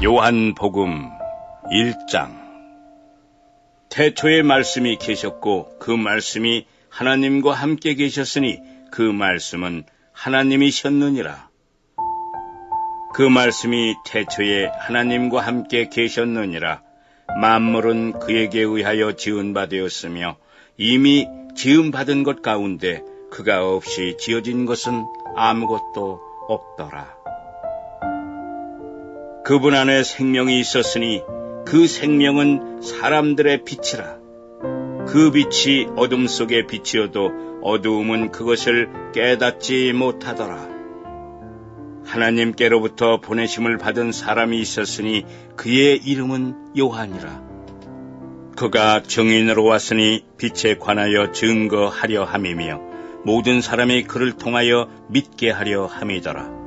요한복음 1장. 태초에 말씀이 계셨고 그 말씀이 하나님과 함께 계셨으니 그 말씀은 하나님이셨느니라. 그 말씀이 태초에 하나님과 함께 계셨느니라. 만물은 그에게 의하여 지은 바 되었으며 이미 지음 받은 것 가운데 그가 없이 지어진 것은 아무것도 없더라. 그분 안에 생명이 있었으니 그 생명은 사람들의 빛이라. 그 빛이 어둠 속에 비치어도 어두움은 그것을 깨닫지 못하더라. 하나님께로부터 보내심을 받은 사람이 있었으니 그의 이름은 요한이라. 그가 증인으로 왔으니 빛에 관하여 증거하려 함이며 모든 사람이 그를 통하여 믿게 하려 함이더라.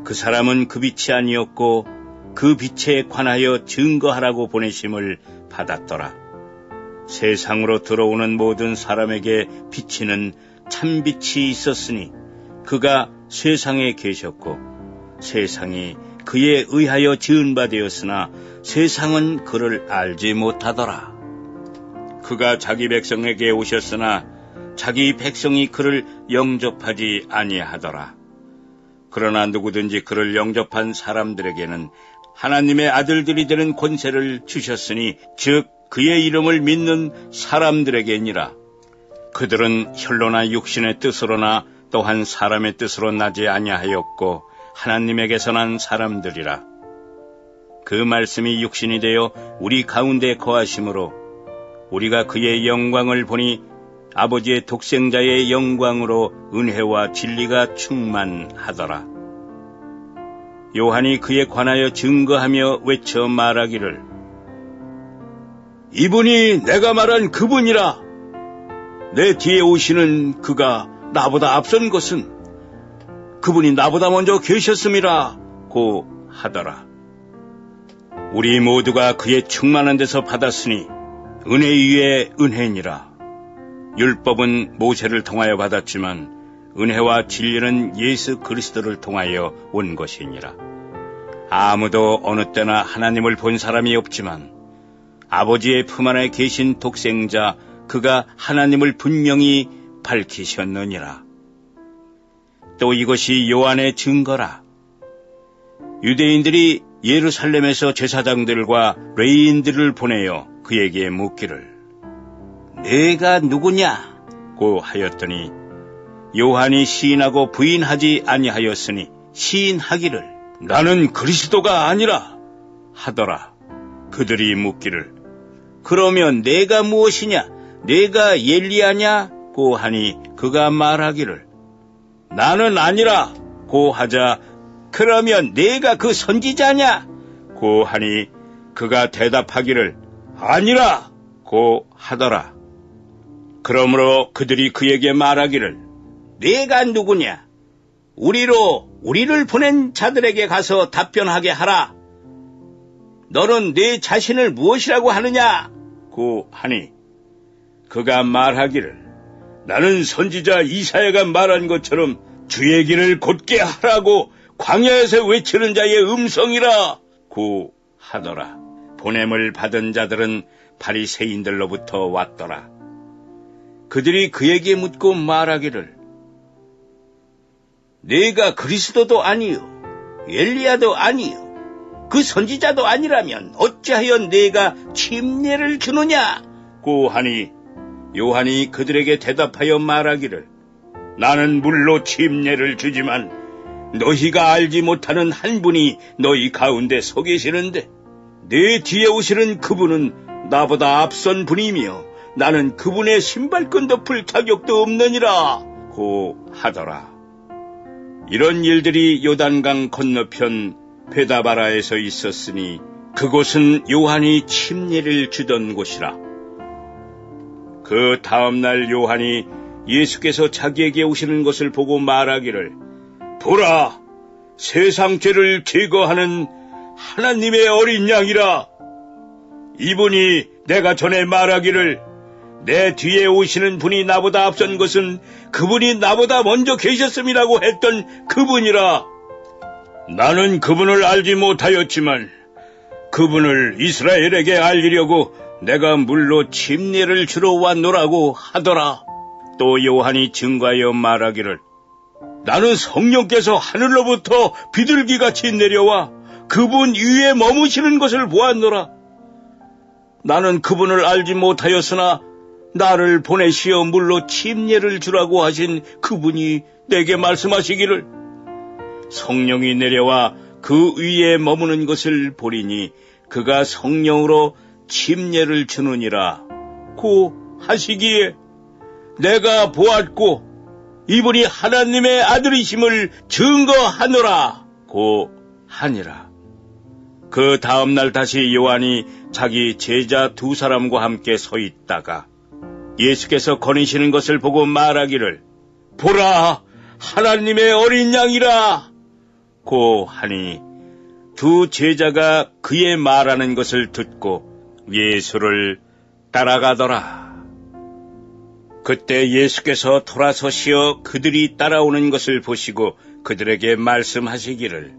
그 사람은 그 빛이 아니었고 그 빛에 관하여 증거하라고 보내심을 받았더라. 세상으로 들어오는 모든 사람에게 비치는 참빛이 있었으니 그가 세상에 계셨고 세상이 그에 의하여 지은 바 되었으나 세상은 그를 알지 못하더라. 그가 자기 백성에게 오셨으나 자기 백성이 그를 영접하지 아니하더라. 그러나 누구든지 그를 영접한 사람들에게는 하나님의 아들들이 되는 권세를 주셨으니 즉 그의 이름을 믿는 사람들에게니라. 그들은 혈로나 육신의 뜻으로나 또한 사람의 뜻으로 나지 아니하였고 하나님에게서 난 사람들이라. 그 말씀이 육신이 되어 우리 가운데 거하심으로 우리가 그의 영광을 보니 아버지의 독생자의 영광으로 은혜와 진리가 충만하더라. 요한이 그에 관하여 증거하며 외쳐 말하기를 이분이 내가 말한 그분이라. 내 뒤에 오시는 그가 나보다 앞선 것은 그분이 나보다 먼저 계셨음이라 고 하더라. 우리 모두가 그의 충만한 데서 받았으니 은혜 위에 은혜니라. 율법은 모세를 통하여 받았지만 은혜와 진리는 예수 그리스도를 통하여 온 것이니라. 아무도 어느 때나 하나님을 본 사람이 없지만 아버지의 품 안에 계신 독생자 그가 하나님을 분명히 밝히셨느니라. 또 이것이 요한의 증거라. 유대인들이 예루살렘에서 제사장들과 레위인들을 보내어 그에게 묻기를 내가 누구냐고 하였더니 요한이 시인하고 부인하지 아니하였으니 시인하기를 나는 그리스도가 아니라 하더라. 그들이 묻기를 그러면 내가 무엇이냐? 내가 엘리야냐고 하니 그가 말하기를 나는 아니라 고 하자 그러면 내가 그 선지자냐고 하니 그가 대답하기를 아니라 고 하더라. 그러므로 그들이 그에게 말하기를 네가 누구냐? 우리를 보낸 자들에게 가서 답변하게 하라. 너는 네 자신을 무엇이라고 하느냐고 하니 그가 말하기를 나는 선지자 이사야가 말한 것처럼 주의 길을 곧게 하라고 광야에서 외치는 자의 음성이라고 하더라. 보냄을 받은 자들은 바리새인들로부터 왔더라. 그들이 그에게 묻고 말하기를 네가 그리스도도 아니요 엘리야도 아니요 그 선지자도 아니라면 어찌하여 네가 침례를 주느냐고 하니 요한이 그들에게 대답하여 말하기를 나는 물로 침례를 주지만 너희가 알지 못하는 한 분이 너희 가운데 서 계시는데 내 뒤에 오시는 그분은 나보다 앞선 분이며 나는 그분의 신발끈도 풀 자격도 없느니라 고 하더라. 이런 일들이 요단강 건너편 베다바라에서 있었으니 그곳은 요한이 침례를 주던 곳이라. 그 다음날 요한이 예수께서 자기에게 오시는 것을 보고 말하기를 보라, 세상 죄를 제거하는 하나님의 어린 양이라. 이분이 내가 전에 말하기를 내 뒤에 오시는 분이 나보다 앞선 것은 그분이 나보다 먼저 계셨음이라고 했던 그분이라. 나는 그분을 알지 못하였지만 그분을 이스라엘에게 알리려고 내가 물로 침례를 주러 왔노라고 하더라. 또 요한이 증거하여 말하기를 나는 성령께서 하늘로부터 비둘기같이 내려와 그분 위에 머무시는 것을 보았노라. 나는 그분을 알지 못하였으나 나를 보내시어 물로 침례를 주라고 하신 그분이 내게 말씀하시기를 성령이 내려와 그 위에 머무는 것을 보리니 그가 성령으로 침례를 주느니라 고 하시기에 내가 보았고 이분이 하나님의 아들이심을 증거하노라 고 하니라. 그 다음날 다시 요한이 자기 제자 두 사람과 함께 서 있다가 예수께서 거니시는 것을 보고 말하기를 보라 하나님의 어린 양이라 고 하니 두 제자가 그의 말하는 것을 듣고 예수를 따라가더라. 그때 예수께서 돌아서시어 그들이 따라오는 것을 보시고 그들에게 말씀하시기를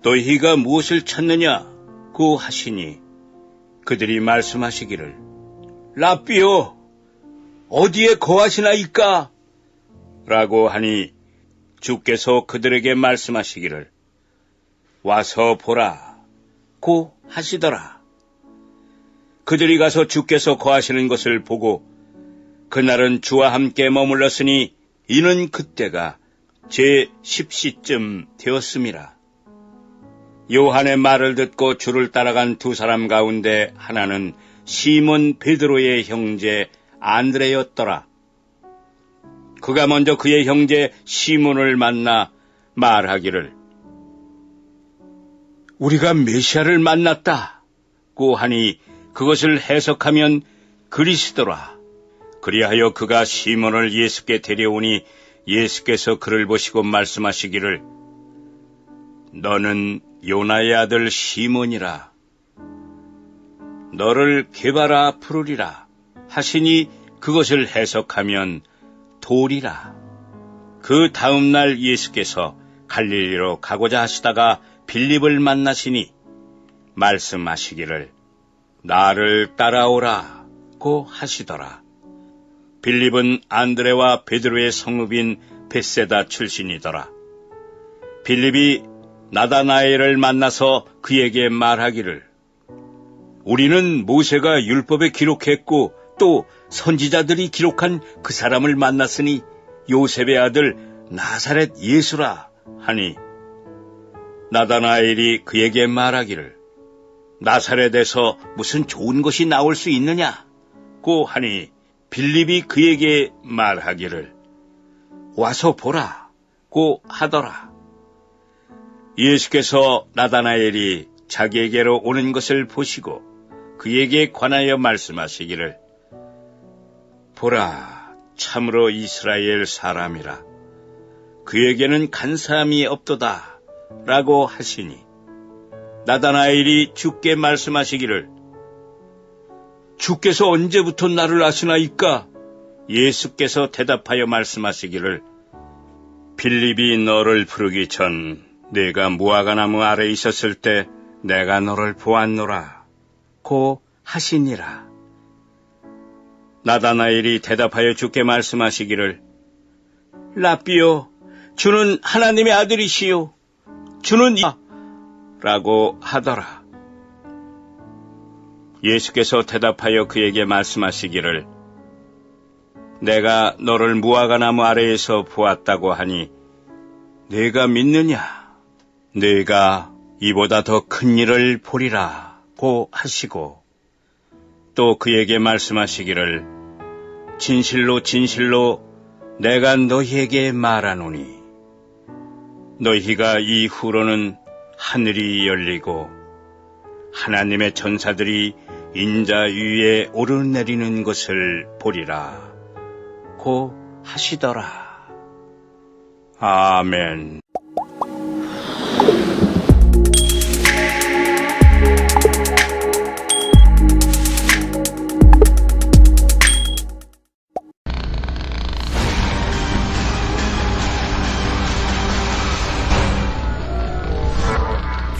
너희가 무엇을 찾느냐고 하시니 그들이 말씀하시기를 랍비요 어디에 거하시나이까 라고 하니 주께서 그들에게 말씀하시기를 와서 보라 고 하시더라. 그들이 가서 주께서 거하시는 것을 보고 그날은 주와 함께 머물렀으니 이는 그때가 제10시쯤 되었음이라. 요한의 말을 듣고 주를 따라간 두 사람 가운데 하나는 시몬 베드로의 형제 안드레였더라. 그가 먼저 그의 형제 시몬을 만나 말하기를 우리가 메시아를 만났다고 하니 그것을 해석하면 그리스도라. 그리하여 그가 시몬을 예수께 데려오니 예수께서 그를 보시고 말씀하시기를 너는 요나의 아들 시몬이라. 너를 게바라 부르리라 하시니 그것을 해석하면 돌이라. 그 다음 날 예수께서 갈릴리로 가고자 하시다가 빌립을 만나시니 말씀하시기를 나를 따라오라고 하시더라. 빌립은 안드레와 베드로의 성읍인 벳세다 출신이더라. 빌립이 나다나엘을 만나서 그에게 말하기를 우리는 모세가 율법에 기록했고 또 선지자들이 기록한 그 사람을 만났으니 요셉의 아들 나사렛 예수라 하니 나다나엘이 그에게 말하기를 나사렛에서 무슨 좋은 것이 나올 수 있느냐고 하니 빌립이 그에게 말하기를 와서 보라고 하더라. 예수께서 나다나엘이 자기에게로 오는 것을 보시고 그에게 관하여 말씀하시기를 보라 참으로 이스라엘 사람이라 그에게는 간사함이 없도다 라고 하시니 나다나엘이 주께 말씀하시기를 주께서 언제부터 나를 아시나이까? 예수께서 대답하여 말씀하시기를 빌립이 너를 부르기 전 네가 무화과나무 아래 있었을 때 내가 너를 보았노라 고 하시니라. 나다나엘이 대답하여 주께 말씀하시기를 랍비요 주는 하나님의 아들이시요 주는 라고 하더라. 예수께서 대답하여 그에게 말씀하시기를 내가 너를 무화과나무 아래에서 보았다고 하니 네가 믿느냐? 네가 이보다 더 큰 일을 보리라고 하시고 또 그에게 말씀하시기를 진실로 진실로 내가 너희에게 말하노니 너희가 이후로는 하늘이 열리고 하나님의 전사들이 인자 위에 오르내리는 것을 보리라 고 하시더라. 아멘.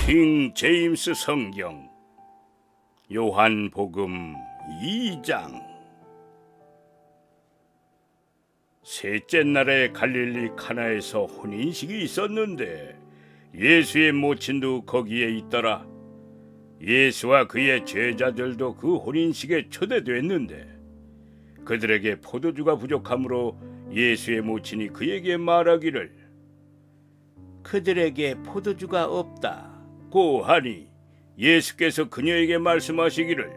킹 제임스 성경 요한복음 2장. 셋째 날에 갈릴리 카나에서 혼인식이 있었는데 예수의 모친도 거기에 있더라. 예수와 그의 제자들도 그 혼인식에 초대됐는데 그들에게 포도주가 부족하므로 예수의 모친이 그에게 말하기를 그들에게 포도주가 없다고 하니 예수께서 그녀에게 말씀하시기를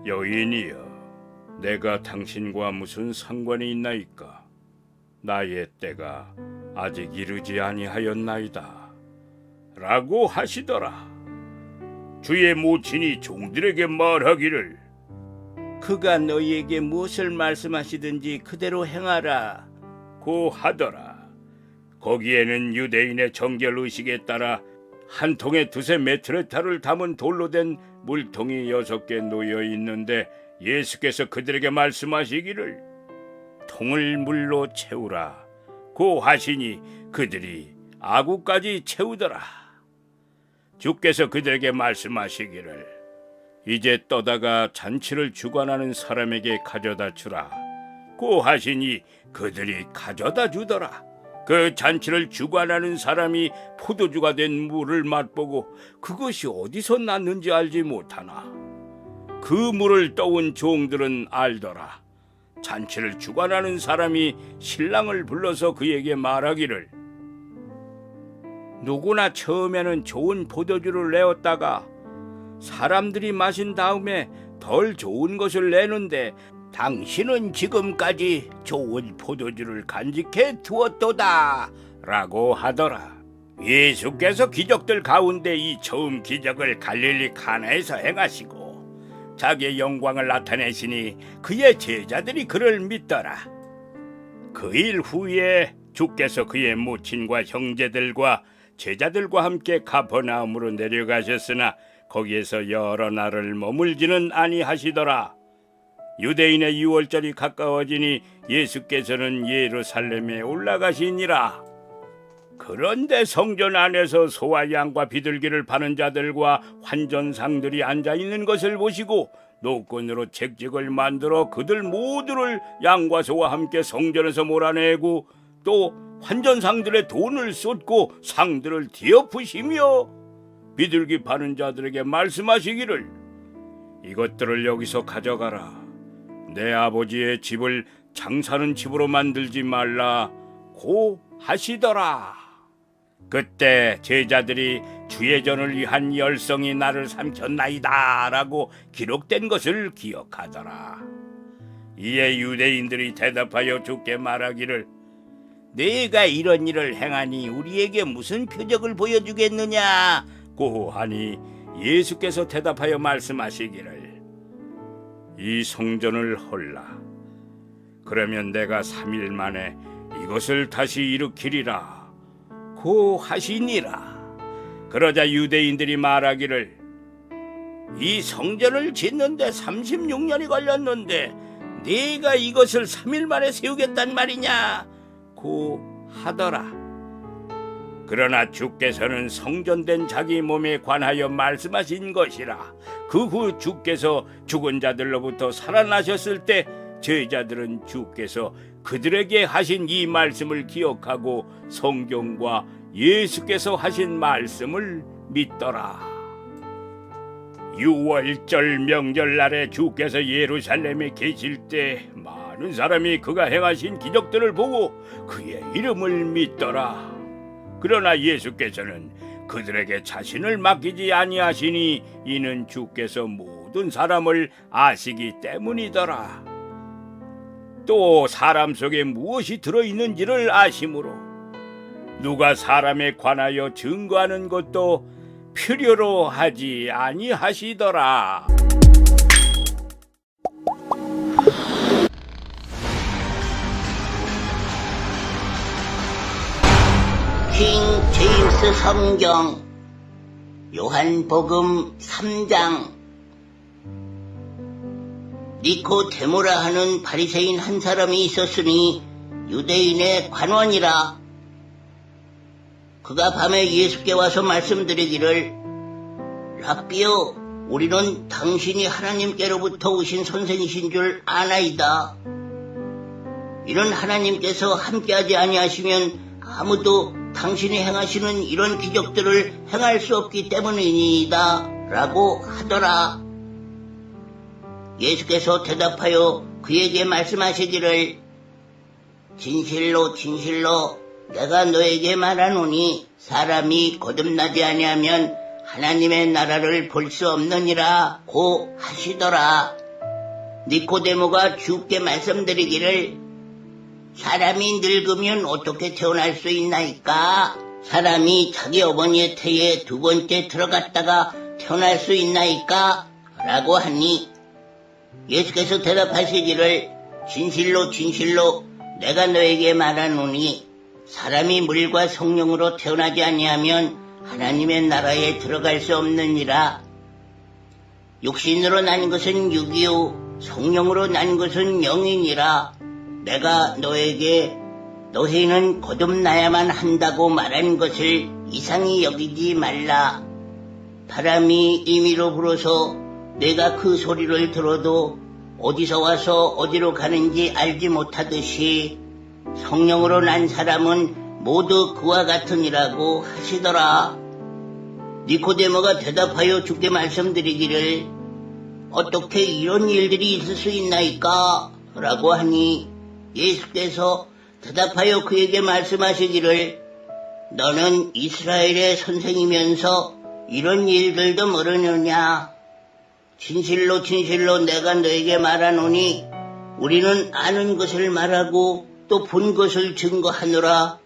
여인이여, 내가 당신과 무슨 상관이 있나이까? 나의 때가 아직 이르지 아니하였나이다 라고 하시더라. 주의 모친이 종들에게 말하기를 그가 너희에게 무엇을 말씀하시든지 그대로 행하라 고 하더라. 거기에는 유대인의 정결의식에 따라 한 통에 두세 메트레타를 담은 돌로 된 물통이 6개 놓여 있는데 예수께서 그들에게 말씀하시기를 통을 물로 채우라 고 하시니 그들이 아구까지 채우더라. 주께서 그들에게 말씀하시기를 이제 떠다가 잔치를 주관하는 사람에게 가져다 주라 고 하시니 그들이 가져다 주더라. 그 잔치를 주관하는 사람이 포도주가 된 물을 맛보고 그것이 어디서 났는지 알지 못하나 그 물을 떠온 종들은 알더라. 잔치를 주관하는 사람이 신랑을 불러서 그에게 말하기를 누구나 처음에는 좋은 포도주를 내었다가 사람들이 마신 다음에 덜 좋은 것을 내는데 당신은 지금까지 좋은 포도주를 간직해 두었도다 라고 하더라. 예수께서 기적들 가운데 이 처음 기적을 갈릴리 카나에서 행하시고 자기의 영광을 나타내시니 그의 제자들이 그를 믿더라. 그 일 후에 주께서 그의 모친과 형제들과 제자들과 함께 가버나움으로 내려가셨으나 거기에서 여러 날을 머물지는 아니하시더라. 유대인의 유월절이 가까워지니 예수께서는 예루살렘에 올라가시니라. 그런데 성전 안에서 소와 양과 비둘기를 파는 자들과 환전상들이 앉아있는 것을 보시고 노끈으로 채찍을 만들어 그들 모두를 양과 소와 함께 성전에서 몰아내고 또 환전상들의 돈을 쏟고 상들을 뒤엎으시며 비둘기 파는 자들에게 말씀하시기를 이것들을 여기서 가져가라. 내 아버지의 집을 장사는 집으로 만들지 말라고 하시더라. 그때 제자들이 주의 전을 위한 열성이 나를 삼켰나이다 라고 기록된 것을 기억하더라. 이에 유대인들이 대답하여 주께 말하기를 네가 이런 일을 행하니 우리에게 무슨 표적을 보여주겠느냐 고 하니 예수께서 대답하여 말씀하시기를 이 성전을 헐라. 그러면 내가 3일 만에 이것을 다시 일으키리라 고 하시니라. 그러자 유대인들이 말하기를 이 성전을 짓는데 36년이 걸렸는데 네가 이것을 3일 만에 세우겠단 말이냐 고 하더라. 그러나 주께서는 성전된 자기 몸에 관하여 말씀하신 것이라. 그 후 주께서 죽은 자들로부터 살아나셨을 때 제자들은 주께서 그들에게 하신 이 말씀을 기억하고 성경과 예수께서 하신 말씀을 믿더라. 유월절 명절날에 주께서 예루살렘에 계실 때 많은 사람이 그가 행하신 기적들을 보고 그의 이름을 믿더라. 그러나 예수께서는 그들에게 자신을 맡기지 아니하시니 이는 주께서 모든 사람을 아시기 때문이더라. 또 사람 속에 무엇이 들어있는지를 아심으로 누가 사람에 관하여 증거하는 것도 필요로 하지 아니하시더라. 킹 제임스 성경 요한복음 3장. 니코데모라 하는 바리새인 한 사람이 있었으니 유대인의 관원이라. 그가 밤에 예수께 와서 말씀드리기를 랍비여, 우리는 당신이 하나님께로부터 오신 선생이신 줄 아나이다. 이런 하나님께서 함께하지 아니하시면 아무도 당신이 행하시는 이런 기적들을 행할 수 없기 때문이니이다 라고 하더라. 예수께서 대답하여 그에게 말씀하시기를 진실로 진실로 내가 너에게 말하노니 사람이 거듭나지 아니하면 하나님의 나라를 볼 수 없느니라 고 하시더라. 니코데모가 주께 말씀드리기를 사람이 늙으면 어떻게 태어날 수 있나이까? 사람이 자기 어머니의 태에 두 번째 들어갔다가 태어날 수 있나이까? 라고 하니 예수께서 대답하시기를 진실로 진실로 내가 너에게 말하노니 사람이 물과 성령으로 태어나지 아니하면 하나님의 나라에 들어갈 수 없느니라. 육신으로 난 것은 육이요 성령으로 난 것은 영이니라. 내가 너에게 너희는 거듭나야만 한다고 말한 것을 이상히 여기지 말라. 바람이 임의로 불어서 내가 그 소리를 들어도 어디서 와서 어디로 가는지 알지 못하듯이 성령으로 난 사람은 모두 그와 같으니라고 하시더라. 니코데모가 대답하여 주께 말씀드리기를 어떻게 이런 일들이 있을 수 있나이까? 라고 하니 예수께서 대답하여 그에게 말씀하시기를 너는 이스라엘의 선생이면서 이런 일들도 모르느냐? 진실로 진실로 내가 너에게 말하노니 우리는 아는 것을 말하고 또 본 것을 증거하노라.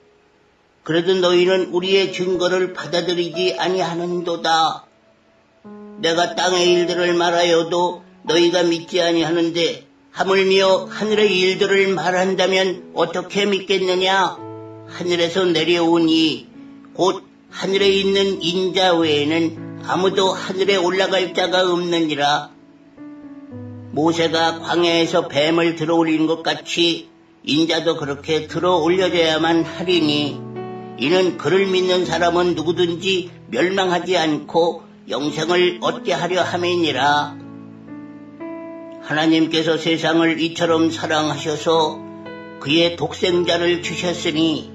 그래도 너희는 우리의 증거를 받아들이지 아니하는도다. 내가 땅의 일들을 말하여도 너희가 믿지 아니하는데 하물며 하늘의 일들을 말한다면 어떻게 믿겠느냐? 하늘에서 내려온 이 곧 하늘에 있는 인자 외에는 아무도 하늘에 올라갈 자가 없느니라. 모세가 광야에서 뱀을 들어 올린 것 같이 인자도 그렇게 들어 올려져야만 하리니 이는 그를 믿는 사람은 누구든지 멸망하지 않고 영생을 얻게 하려 함이니라. 하나님께서 세상을 이처럼 사랑하셔서 그의 독생자를 주셨으니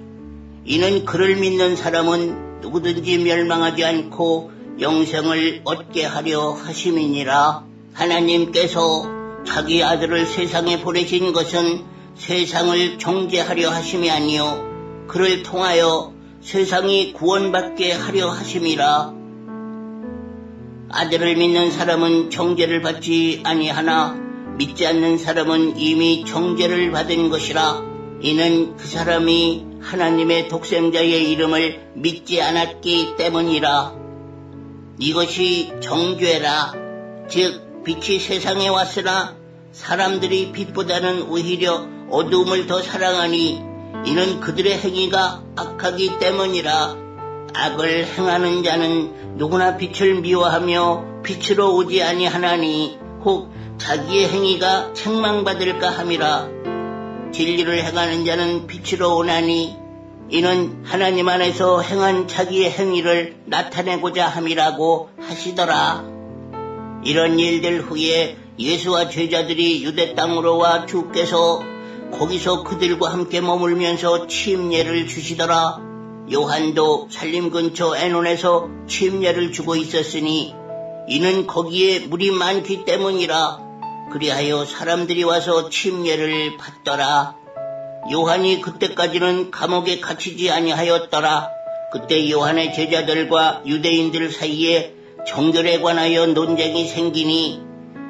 이는 그를 믿는 사람은 누구든지 멸망하지 않고 영생을 얻게 하려 하심이니라. 하나님께서 자기 아들을 세상에 보내신 것은 세상을 정죄하려 하심이 아니요 그를 통하여 세상이 구원받게 하려 하심이라. 아들을 믿는 사람은 정죄를 받지 아니하나 믿지 않는 사람은 이미 정죄를 받은 것이라. 이는 그 사람이 하나님의 독생자의 이름을 믿지 않았기 때문이라. 이것이 정죄라. 즉 빛이 세상에 왔으나 사람들이 빛보다는 오히려 어두움을 더 사랑하니 이는 그들의 행위가 악하기 때문이라. 악을 행하는 자는 누구나 빛을 미워하며 빛으로 오지 아니하나니 혹 자기의 행위가 책망받을까 함이라. 진리를 행하는 자는 빛으로 오나니 이는 하나님 안에서 행한 자기의 행위를 나타내고자 함이라고 하시더라. 이런 일들 후에 예수와 제자들이 유대 땅으로 와 주께서 거기서 그들과 함께 머물면서 침례를 주시더라. 요한도 산림 근처 에논에서 침례를 주고 있었으니 이는 거기에 물이 많기 때문이라. 그리하여 사람들이 와서 침례를 받더라. 요한이 그때까지는 감옥에 갇히지 아니하였더라. 그때 요한의 제자들과 유대인들 사이에 정결에 관하여 논쟁이 생기니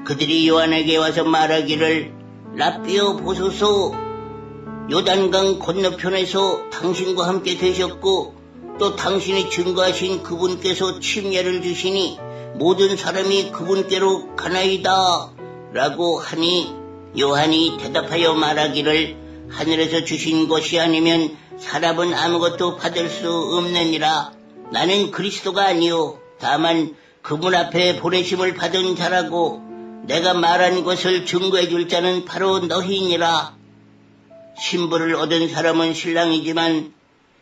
그들이 요한에게 와서 말하기를 랍비여 보소서, 요단강 건너편에서 당신과 함께 계셨고 또 당신이 증거하신 그분께서 침례를 주시니 모든 사람이 그분께로 가나이다 라고 하니 요한이 대답하여 말하기를 하늘에서 주신 것이 아니면 사람은 아무것도 받을 수 없느니라. 나는 그리스도가 아니요 다만 그분 앞에 보내심을 받은 자라고 내가 말한 것을 증거해 줄 자는 바로 너희니라. 신부를 얻은 사람은 신랑이지만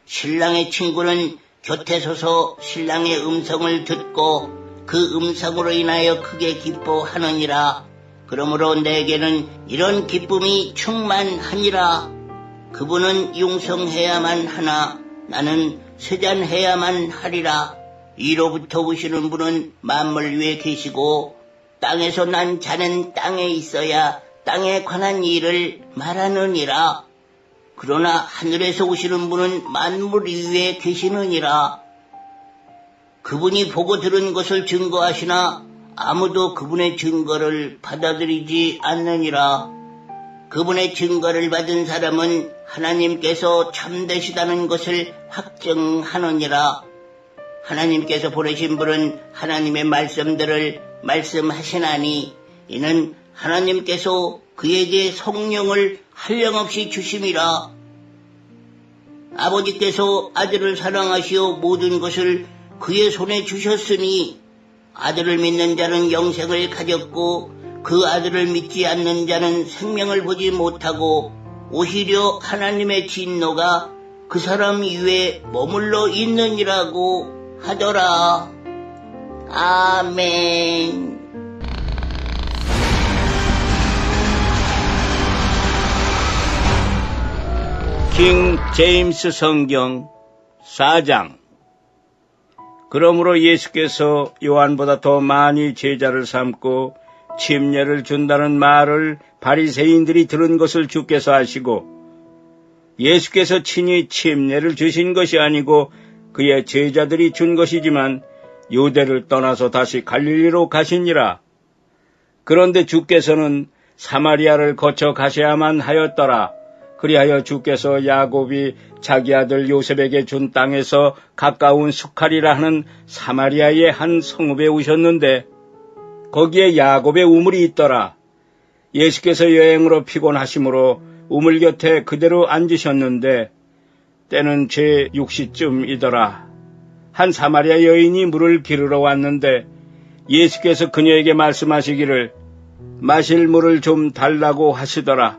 신랑의 친구는 곁에 서서 신랑의 음성을 듣고 그 음성으로 인하여 크게 기뻐하느니라. 그러므로 내게는 이런 기쁨이 충만하니라. 그분은 융성해야만 하나 나는 쇠잔해야만 하리라. 위로부터 오시는 분은 만물 위에 계시고 땅에서 난 자는 땅에 있어야 땅에 관한 일을 말하느니라. 그러나 하늘에서 오시는 분은 만물 위에 계시느니라. 그분이 보고 들은 것을 증거하시나 아무도 그분의 증거를 받아들이지 않느니라. 그분의 증거를 받은 사람은 하나님께서 참되시다는 것을 확증하느니라. 하나님께서 보내신 분은 하나님의 말씀들을 말씀하시나니 이는 하나님께서 그에게 성령을 한량없이 주심이라. 아버지께서 아들을 사랑하시어 모든 것을 그의 손에 주셨으니 아들을 믿는 자는 영생을 가졌고 그 아들을 믿지 않는 자는 생명을 보지 못하고 오히려 하나님의 진노가 그 사람 위에 머물러 있느니라고 하더라. 아멘. 킹 제임스 성경 4장. 그러므로 예수께서 요한보다 더 많이 제자를 삼고 침례를 준다는 말을 바리새인들이 들은 것을 주께서 아시고 예수께서 친히 침례를 주신 것이 아니고 그의 제자들이 준 것이지만 유대를 떠나서 다시 갈릴리로 가시니라. 그런데 주께서는 사마리아를 거쳐 가셔야만 하였더라. 그리하여 주께서 야곱이 자기 아들 요셉에게 준 땅에서 가까운 수칼이라 하는 사마리아의 한 성읍에 오셨는데 거기에 야곱의 우물이 있더라. 예수께서 여행으로 피곤하심으로 우물 곁에 그대로 앉으셨는데 때는 제6시쯤이더라. 한 사마리아 여인이 물을 기르러 왔는데 예수께서 그녀에게 말씀하시기를 마실 물을 좀 달라고 하시더라.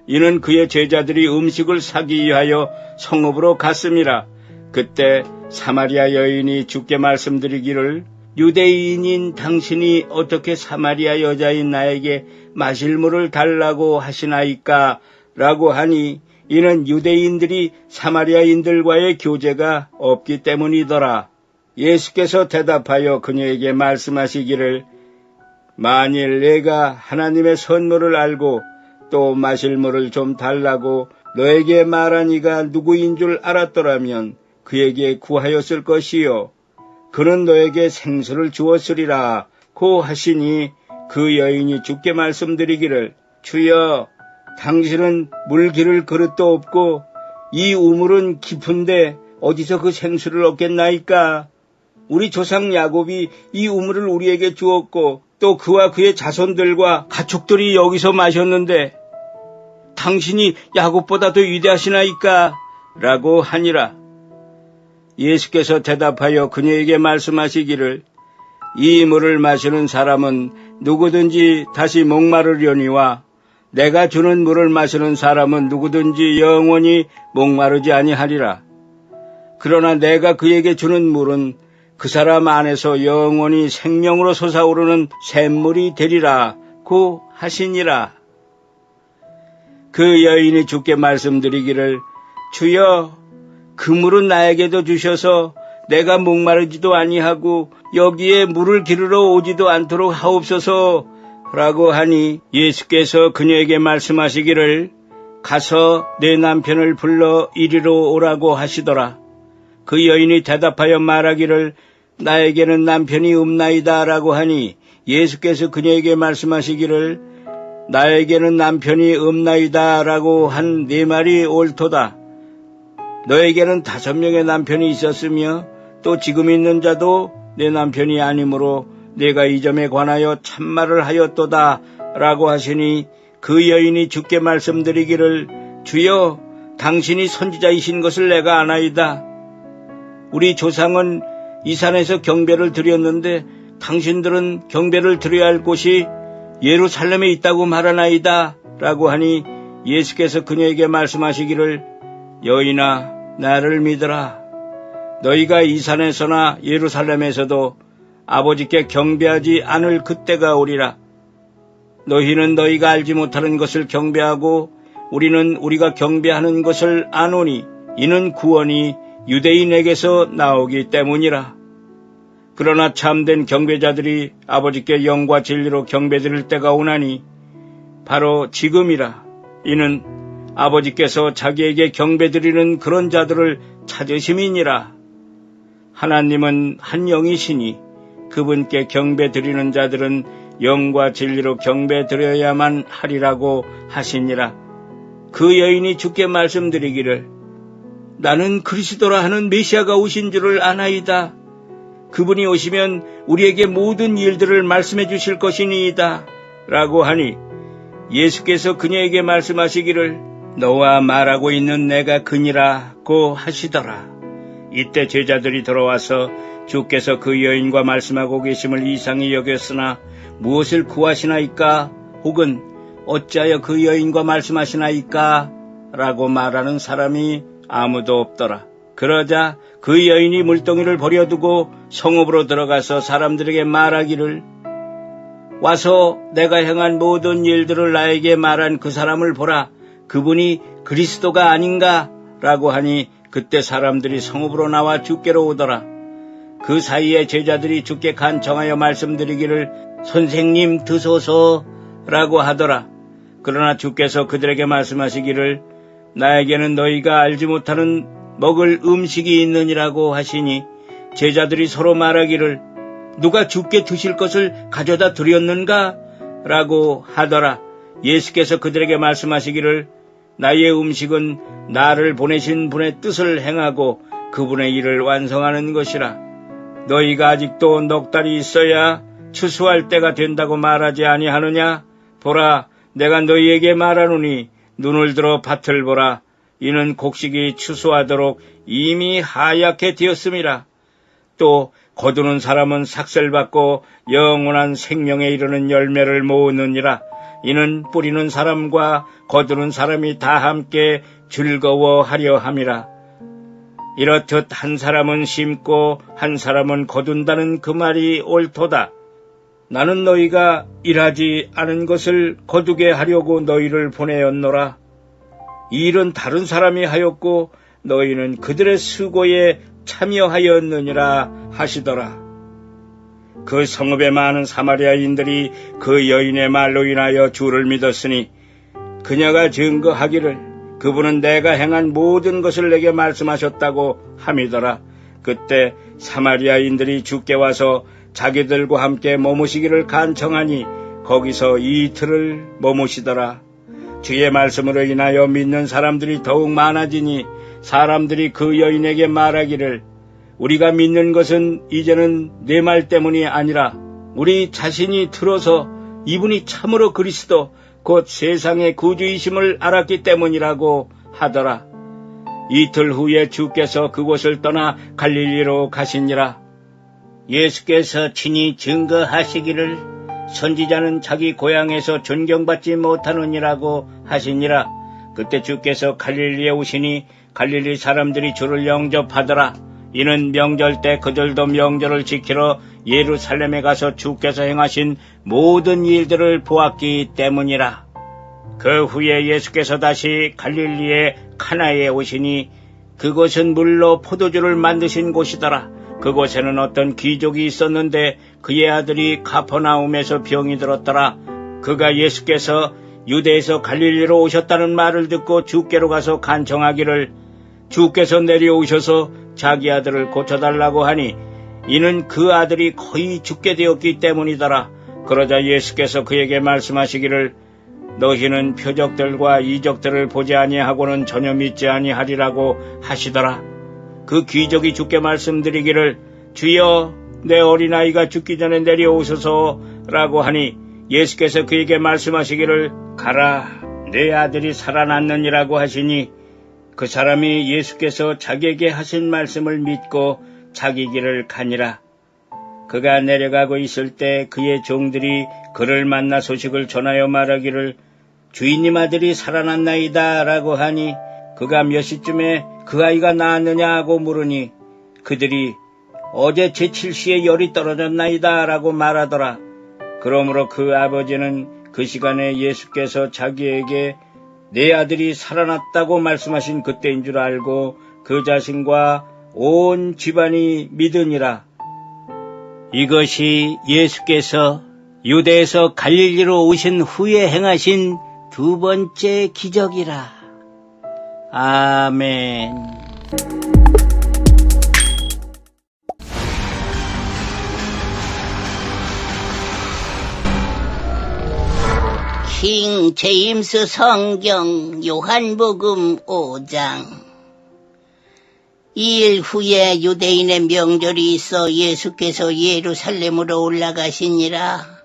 이는 그의 제자들이 음식을 사기 위하여 성읍으로 갔음이라. 그때 사마리아 여인이 주께 말씀드리기를 유대인인 당신이 어떻게 사마리아 여자인 나에게 마실 물을 달라고 하시나이까? 라고 하니 이는 유대인들이 사마리아인들과의 교제가 없기 때문이더라. 예수께서 대답하여 그녀에게 말씀하시기를 만일 내가 하나님의 선물을 알고 또 마실 물을 좀 달라고 너에게 말한 이가 누구인 줄 알았더라면 그에게 구하였을 것이요 그는 너에게 생수를 주었으리라 고 하시니 그 여인이 주께 말씀드리기를 주여 당신은 물 기를 그릇도 없고 이 우물은 깊은데 어디서 그 생수를 얻겠나이까? 우리 조상 야곱이 이 우물을 우리에게 주었고 또 그와 그의 자손들과 가축들이 여기서 마셨는데 당신이 야곱보다 더 위대하시나이까? 라고 하니라. 예수께서 대답하여 그녀에게 말씀하시기를 이 물을 마시는 사람은 누구든지 다시 목마르려니와 내가 주는 물을 마시는 사람은 누구든지 영원히 목마르지 아니하리라. 그러나 내가 그에게 주는 물은 그 사람 안에서 영원히 생명으로 솟아오르는 샘물이 되리라 고 하시니라. 그 여인이 주께 말씀드리기를 주여 그 물은 나에게도 주셔서 내가 목마르지도 아니하고 여기에 물을 기르러 오지도 않도록 하옵소서 라고 하니 예수께서 그녀에게 말씀하시기를 가서 내 남편을 불러 이리로 오라고 하시더라. 그 여인이 대답하여 말하기를 나에게는 남편이 없나이다 라고 하니 예수께서 그녀에게 말씀하시기를 나에게는 남편이 없나이다 라고 한 네 말이 옳도다. 너에게는 5명의 남편이 있었으며 또 지금 있는 자도 내 남편이 아니므로 내가 이 점에 관하여 참말을 하였도다 라고 하시니 그 여인이 주께 말씀드리기를 주여 당신이 선지자이신 것을 내가 아나이다. 우리 조상은 이 산에서 경배를 드렸는데 당신들은 경배를 드려야 할 곳이 예루살렘에 있다고 말하나이다 라고 하니 예수께서 그녀에게 말씀하시기를 여인아 나를 믿으라. 너희가 이 산에서나 예루살렘에서도 아버지께 경배하지 않을 그때가 오리라. 너희는 너희가 알지 못하는 것을 경배하고 우리는 우리가 경배하는 것을 아노니 이는 구원이 유대인에게서 나오기 때문이라. 그러나 참된 경배자들이 아버지께 영과 진리로 경배드릴 때가 오나니 바로 지금이라. 이는 아버지께서 자기에게 경배드리는 그런 자들을 찾으심이니라. 하나님은 한 영이시니 그분께 경배드리는 자들은 영과 진리로 경배드려야만 하리라고 하시니라. 그 여인이 주께 말씀드리기를 나는 그리스도라 하는 메시아가 오신 줄을 아나이다. 그분이 오시면 우리에게 모든 일들을 말씀해 주실 것이니이다. 라고 하니 예수께서 그녀에게 말씀하시기를 너와 말하고 있는 내가 그니라고 하시더라. 이때 제자들이 들어와서 주께서 그 여인과 말씀하고 계심을 이상히 여겼으나 무엇을 구하시나이까? 혹은 어찌하여 그 여인과 말씀하시나이까? 라고 말하는 사람이 아무도 없더라. 그러자 그 여인이 물동이를 버려두고 성읍으로 들어가서 사람들에게 말하기를 와서 내가 행한 모든 일들을 나에게 말한 그 사람을 보라. 그분이 그리스도가 아닌가? 라고 하니 그때 사람들이 성읍으로 나와 주께로 오더라. 그 사이에 제자들이 주께 간청하여 말씀드리기를 선생님 드소서 라고 하더라. 그러나 주께서 그들에게 말씀하시기를 나에게는 너희가 알지 못하는 먹을 음식이 있느니라고 하시니 제자들이 서로 말하기를 누가 주께 드실 것을 가져다 드렸는가? 라고 하더라. 예수께서 그들에게 말씀하시기를 나의 음식은 나를 보내신 분의 뜻을 행하고 그분의 일을 완성하는 것이라. 너희가 아직도 넉 달이 있어야 추수할 때가 된다고 말하지 아니하느냐? 보라, 내가 너희에게 말하노니 눈을 들어 밭을 보라. 이는 곡식이 추수하도록 이미 하얗게 되었음이라. 또 거두는 사람은 삭슬받고 영원한 생명에 이르는 열매를 모으느니라. 이는 뿌리는 사람과 거두는 사람이 다 함께 즐거워하려 함이라. 이렇듯 한 사람은 심고 한 사람은 거둔다는 그 말이 옳도다. 나는 너희가 일하지 않은 것을 거두게 하려고 너희를 보내었노라. 이 일은 다른 사람이 하였고 너희는 그들의 수고에 참여하였느니라 하시더라. 그 성읍에 많은 사마리아인들이 그 여인의 말로 인하여 주를 믿었으니 그녀가 증거하기를 그분은 내가 행한 모든 것을 내게 말씀하셨다고 함이더라. 그때 사마리아인들이 주께 와서 자기들과 함께 머무시기를 간청하니 거기서 이틀을 머무시더라. 주의 말씀으로 인하여 믿는 사람들이 더욱 많아지니 사람들이 그 여인에게 말하기를 우리가 믿는 것은 이제는 내 말 때문이 아니라 우리 자신이 들어서 이분이 참으로 그리스도 곧 세상의 구주이심을 알았기 때문이라고 하더라. 이틀 후에 주께서 그곳을 떠나 갈릴리로 가시니라. 예수께서 친히 증거하시기를 선지자는 자기 고향에서 존경받지 못하느니라고 하시니라. 그때 주께서 갈릴리에 오시니 갈릴리 사람들이 주를 영접하더라. 이는 명절 때 그들도 명절을 지키러 예루살렘에 가서 주께서 행하신 모든 일들을 보았기 때문이라. 그 후에 예수께서 다시 갈릴리의 카나에 오시니 그곳은 물로 포도주를 만드신 곳이더라. 그곳에는 어떤 귀족이 있었는데 그의 아들이 가퍼나움에서 병이 들었더라. 그가 예수께서 유대에서 갈릴리로 오셨다는 말을 듣고 주께로 가서 간청하기를 주께서 내려오셔서 자기 아들을 고쳐달라고 하니 이는 그 아들이 거의 죽게 되었기 때문이더라. 그러자 예수께서 그에게 말씀하시기를 너희는 표적들과 이적들을 보지 아니하고는 전혀 믿지 아니하리라고 하시더라. 그 귀족이 주께 말씀드리기를 주여 내 어린아이가 죽기 전에 내려오소서라고 하니 예수께서 그에게 말씀하시기를 가라 내 아들이 살아났느니라고 하시니 그 사람이 예수께서 자기에게 하신 말씀을 믿고 자기 길을 가니라. 그가 내려가고 있을 때 그의 종들이 그를 만나 소식을 전하여 말하기를 주인님 아들이 살아났나이다 라고 하니 그가 몇 시쯤에 그 아이가 나았느냐 하고 물으니 그들이 어제 제7시에 열이 떨어졌나이다 라고 말하더라. 그러므로 그 아버지는 그 시간에 예수께서 자기에게 내 아들이 살아났다고 말씀하신 그때인 줄 알고 그 자신과 온 집안이 믿으니라. 이것이 예수께서 유대에서 갈릴리로 오신 후에 행하신 두 번째 기적이라. 아멘. 킹 제임스 성경 요한복음 5장. 2일 후에 유대인의 명절이 있어 예수께서 예루살렘으로 올라가시니라.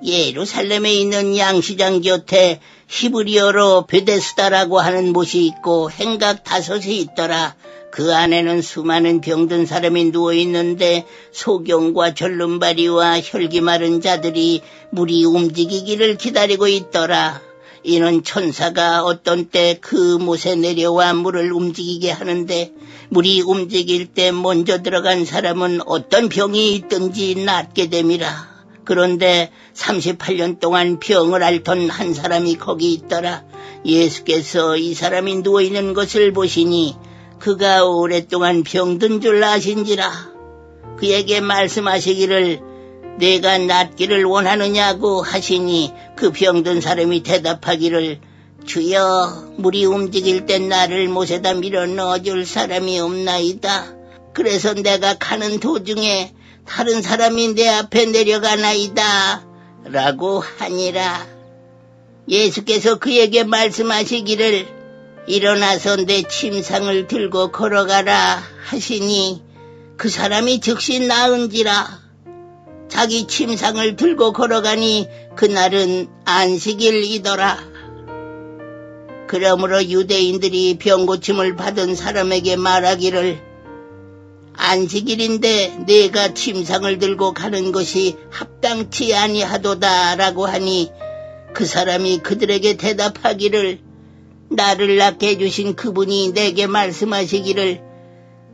예루살렘에 있는 양시장 곁에 히브리어로 베데스다라고 하는 못이 있고 행각 5이 있더라. 그 안에는 수많은 병든 사람이 누워있는데 소경과 절름발이와 혈기 마른 자들이 물이 움직이기를 기다리고 있더라. 이는 천사가 어떤 때 그 못에 내려와 물을 움직이게 하는데 물이 움직일 때 먼저 들어간 사람은 어떤 병이 있든지 낫게 됨이라. 그런데 38년 동안 병을 앓던 한 사람이 거기 있더라. 예수께서 이 사람이 누워있는 것을 보시니 그가 오랫동안 병든 줄 아신지라. 그에게 말씀하시기를 내가 낫기를 원하느냐고 하시니 그 병든 사람이 대답하기를 주여, 물이 움직일 때 나를 못에다 밀어 넣어줄 사람이 없나이다. 그래서 내가 가는 도중에 다른 사람이 내 앞에 내려가나이다 라고 하니라. 예수께서 그에게 말씀하시기를 일어나서 내 침상을 들고 걸어가라 하시니 그 사람이 즉시 나은지라. 자기 침상을 들고 걸어가니 그날은 안식일이더라. 그러므로 유대인들이 병고침을 받은 사람에게 말하기를 안식일인데 내가 침상을 들고 가는 것이 합당치 아니하도다 라고 하니 그 사람이 그들에게 대답하기를 나를 낳게 해주신 그분이 내게 말씀하시기를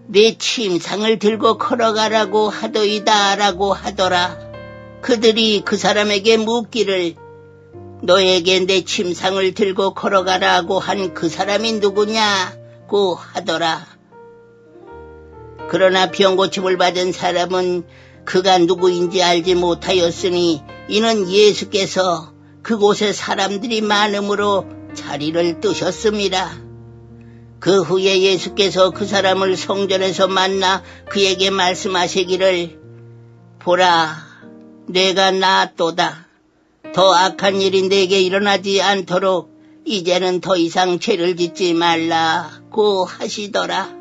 내 침상을 들고 걸어가라고 하더이다 라고 하더라. 그들이 그 사람에게 묻기를 너에게 내 침상을 들고 걸어가라고 한 그 사람이 누구냐고 하더라. 그러나 병고침을 받은 사람은 그가 누구인지 알지 못하였으니 이는 예수께서 그곳에 사람들이 많음으로 자리를 뜨셨습니다. 그 후에 예수께서 그 사람을 성전에서 만나 그에게 말씀하시기를 보라, 내가 나았도다. 더 악한 일이 내게 일어나지 않도록 이제는 더 이상 죄를 짓지 말라고 하시더라.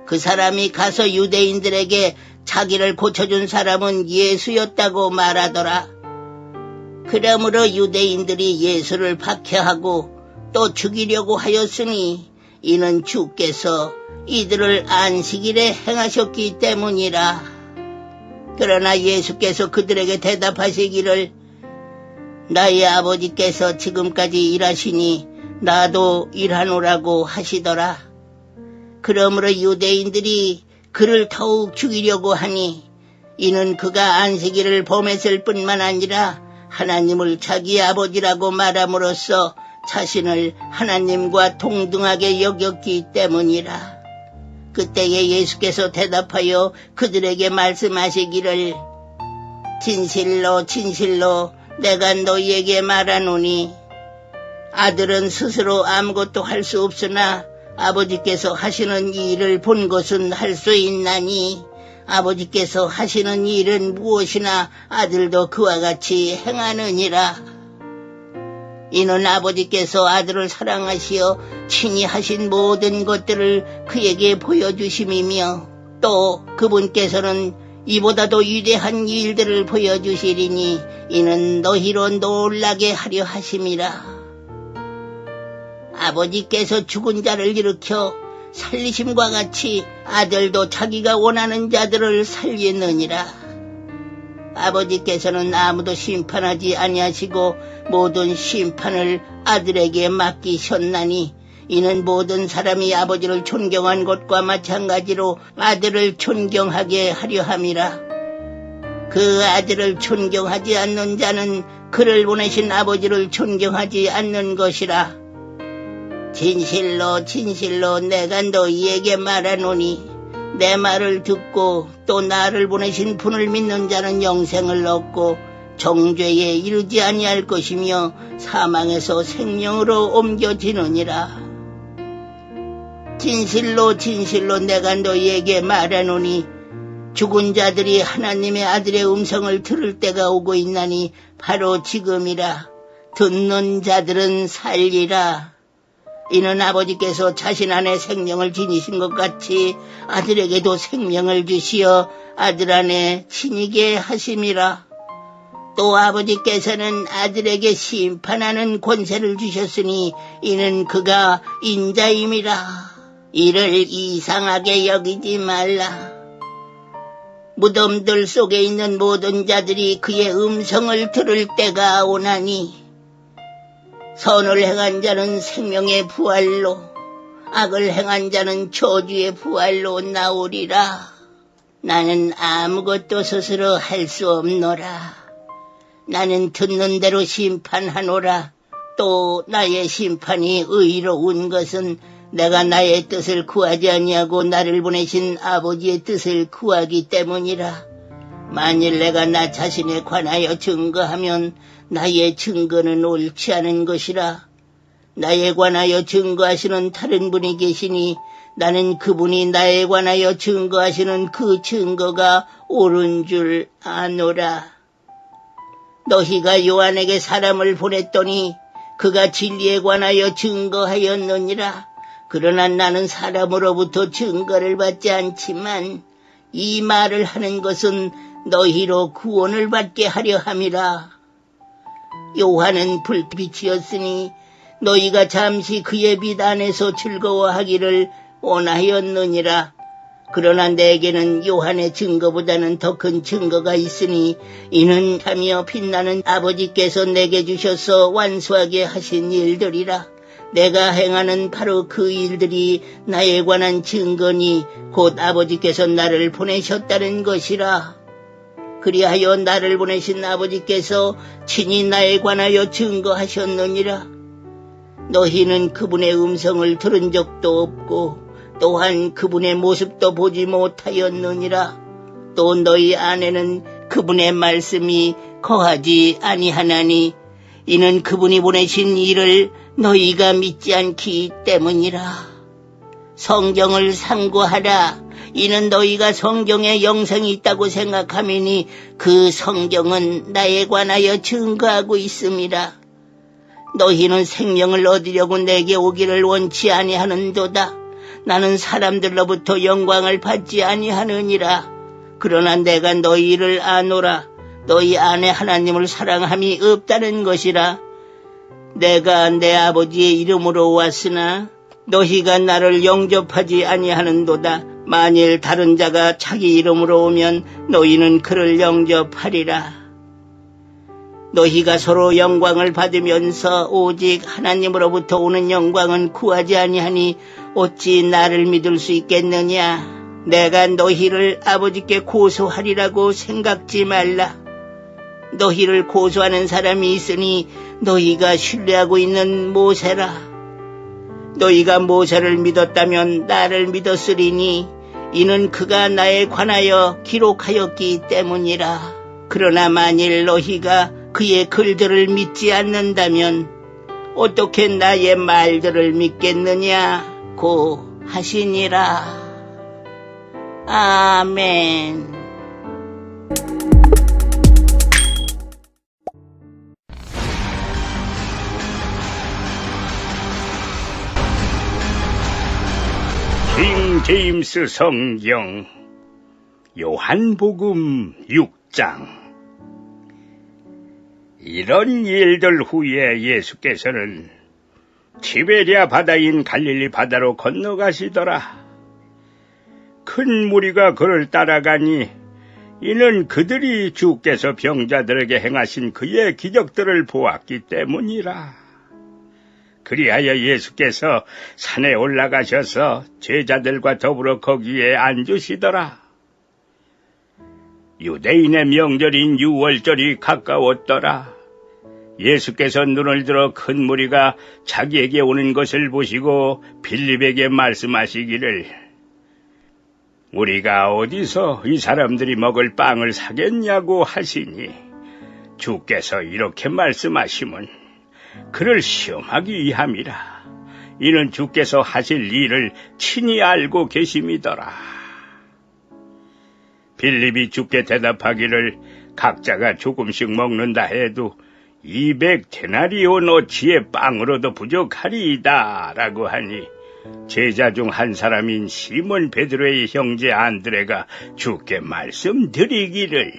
그 사람이 가서 유대인들에게 자기를 고쳐준 사람은 예수였다고 말하더라. 그러므로 유대인들이 예수를 박해하고 또 죽이려고 하였으니 이는 주께서 이들을 안식일에 행하셨기 때문이라. 그러나 예수께서 그들에게 대답하시기를 나의 아버지께서 지금까지 일하시니 나도 일하노라고 하시더라. 그러므로 유대인들이 그를 더욱 죽이려고 하니 이는 그가 안식일을 범했을 뿐만 아니라 하나님을 자기 아버지라고 말함으로써 자신을 하나님과 동등하게 여겼기 때문이라. 그때에 예수께서 대답하여 그들에게 말씀하시기를 진실로 진실로 내가 너희에게 말하노니 아들은 스스로 아무것도 할 수 없으나 아버지께서 하시는 이 일을 본 것은 할 수 있나니 아버지께서 하시는 이 일은 무엇이나 아들도 그와 같이 행하느니라. 이는 아버지께서 아들을 사랑하시어 친히 하신 모든 것들을 그에게 보여주심이며 또 그분께서는 이보다도 위대한 일들을 보여주시리니 이는 너희로 놀라게 하려 하심이라. 아버지께서 죽은 자를 일으켜 살리심과 같이 아들도 자기가 원하는 자들을 살리느니라. 아버지께서는 아무도 심판하지 아니하시고 모든 심판을 아들에게 맡기셨나니 이는 모든 사람이 아버지를 존경한 것과 마찬가지로 아들을 존경하게 하려 함이라. 그 아들을 존경하지 않는 자는 그를 보내신 아버지를 존경하지 않는 것이라. 진실로 진실로 내가 너희에게 말하노니 내 말을 듣고 또 나를 보내신 분을 믿는 자는 영생을 얻고 정죄에 이르지 아니할 것이며 사망에서 생명으로 옮겨지느니라. 진실로 진실로 내가 너희에게 말하노니 죽은 자들이 하나님의 아들의 음성을 들을 때가 오고 있나니 바로 지금이라. 듣는 자들은 살리라. 이는 아버지께서 자신 안에 생명을 지니신 것 같이 아들에게도 생명을 주시어 아들 안에 지니게 하심이라. 또 아버지께서는 아들에게 심판하는 권세를 주셨으니 이는 그가 인자임이라. 이를 이상하게 여기지 말라. 무덤들 속에 있는 모든 자들이 그의 음성을 들을 때가 오나니 선을 행한 자는 생명의 부활로, 악을 행한 자는 저주의 부활로 나오리라. 나는 아무것도 스스로 할 수 없노라. 나는 듣는 대로 심판하노라. 또 나의 심판이 의로운 것은 내가 나의 뜻을 구하지 아니하고 나를 보내신 아버지의 뜻을 구하기 때문이라. 만일 내가 나 자신에 관하여 증거하면 나의 증거는 옳지 않은 것이라. 나에 관하여 증거하시는 다른 분이 계시니 나는 그분이 나에 관하여 증거하시는 그 증거가 옳은 줄 아노라. 너희가 요한에게 사람을 보냈더니 그가 진리에 관하여 증거하였느니라. 그러나 나는 사람으로부터 증거를 받지 않지만 이 말을 하는 것은 너희로 구원을 받게 하려 함이라. 요한은 불빛이었으니 너희가 잠시 그의 빛 안에서 즐거워하기를 원하였느니라. 그러나 내게는 요한의 증거보다는 더 큰 증거가 있으니 이는 하며 빛나는 아버지께서 내게 주셔서 완수하게 하신 일들이라. 내가 행하는 바로 그 일들이 나에 관한 증거니 곧 아버지께서 나를 보내셨다는 것이라. 그리하여 나를 보내신 아버지께서 친히 나에 관하여 증거하셨느니라. 너희는 그분의 음성을 들은 적도 없고 또한 그분의 모습도 보지 못하였느니라. 또 너희 안에는 그분의 말씀이 거하지 아니하나니 이는 그분이 보내신 이를 너희가 믿지 않기 때문이라. 성경을 상고하라. 이는 너희가 성경에 영생이 있다고 생각함이니 그 성경은 나에 관하여 증거하고 있음이라. 너희는 생명을 얻으려고 내게 오기를 원치 아니하는도다. 나는 사람들로부터 영광을 받지 아니하느니라. 그러나 내가 너희를 아노라. 너희 안에 하나님을 사랑함이 없다는 것이라. 내가 내 아버지의 이름으로 왔으나 너희가 나를 영접하지 아니하는도다. 만일 다른 자가 자기 이름으로 오면 너희는 그를 영접하리라. 너희가 서로 영광을 받으면서 오직 하나님으로부터 오는 영광은 구하지 아니하니 어찌 나를 믿을 수 있겠느냐. 내가 너희를 아버지께 고소하리라고 생각지 말라. 너희를 고소하는 사람이 있으니 너희가 신뢰하고 있는 모세라. 너희가 모세를 믿었다면 나를 믿었으리니 이는 그가 나에 관하여 기록하였기 때문이라. 그러나 만일 너희가 그의 글들을 믿지 않는다면 어떻게 나의 말들을 믿겠느냐고 하시니라. 아멘. 킹 제임스 성경 요한복음 6장. 이런 일들 후에 예수께서는 티베리아 바다인 갈릴리 바다로 건너가시더라. 큰 무리가 그를 따라가니 이는 그들이 주께서 병자들에게 행하신 그의 기적들을 보았기 때문이라. 그리하여 예수께서 산에 올라가셔서 제자들과 더불어 거기에 앉으시더라. 유대인의 명절인 유월절이 가까웠더라. 예수께서 눈을 들어 큰 무리가 자기에게 오는 것을 보시고 빌립에게 말씀하시기를, 우리가 어디서 이 사람들이 먹을 빵을 사겠냐고 하시니, 주께서 이렇게 말씀하시면 그를 시험하기 위함이라. 이는 주께서 하실 일을 친히 알고 계심이더라. 빌립이 주께 대답하기를, 각자가 조금씩 먹는다 해도 200데나리온어치의 빵으로도 부족하리이다 라고 하니, 제자 중 한 사람인 시몬 베드로의 형제 안드레가 주께 말씀드리기를,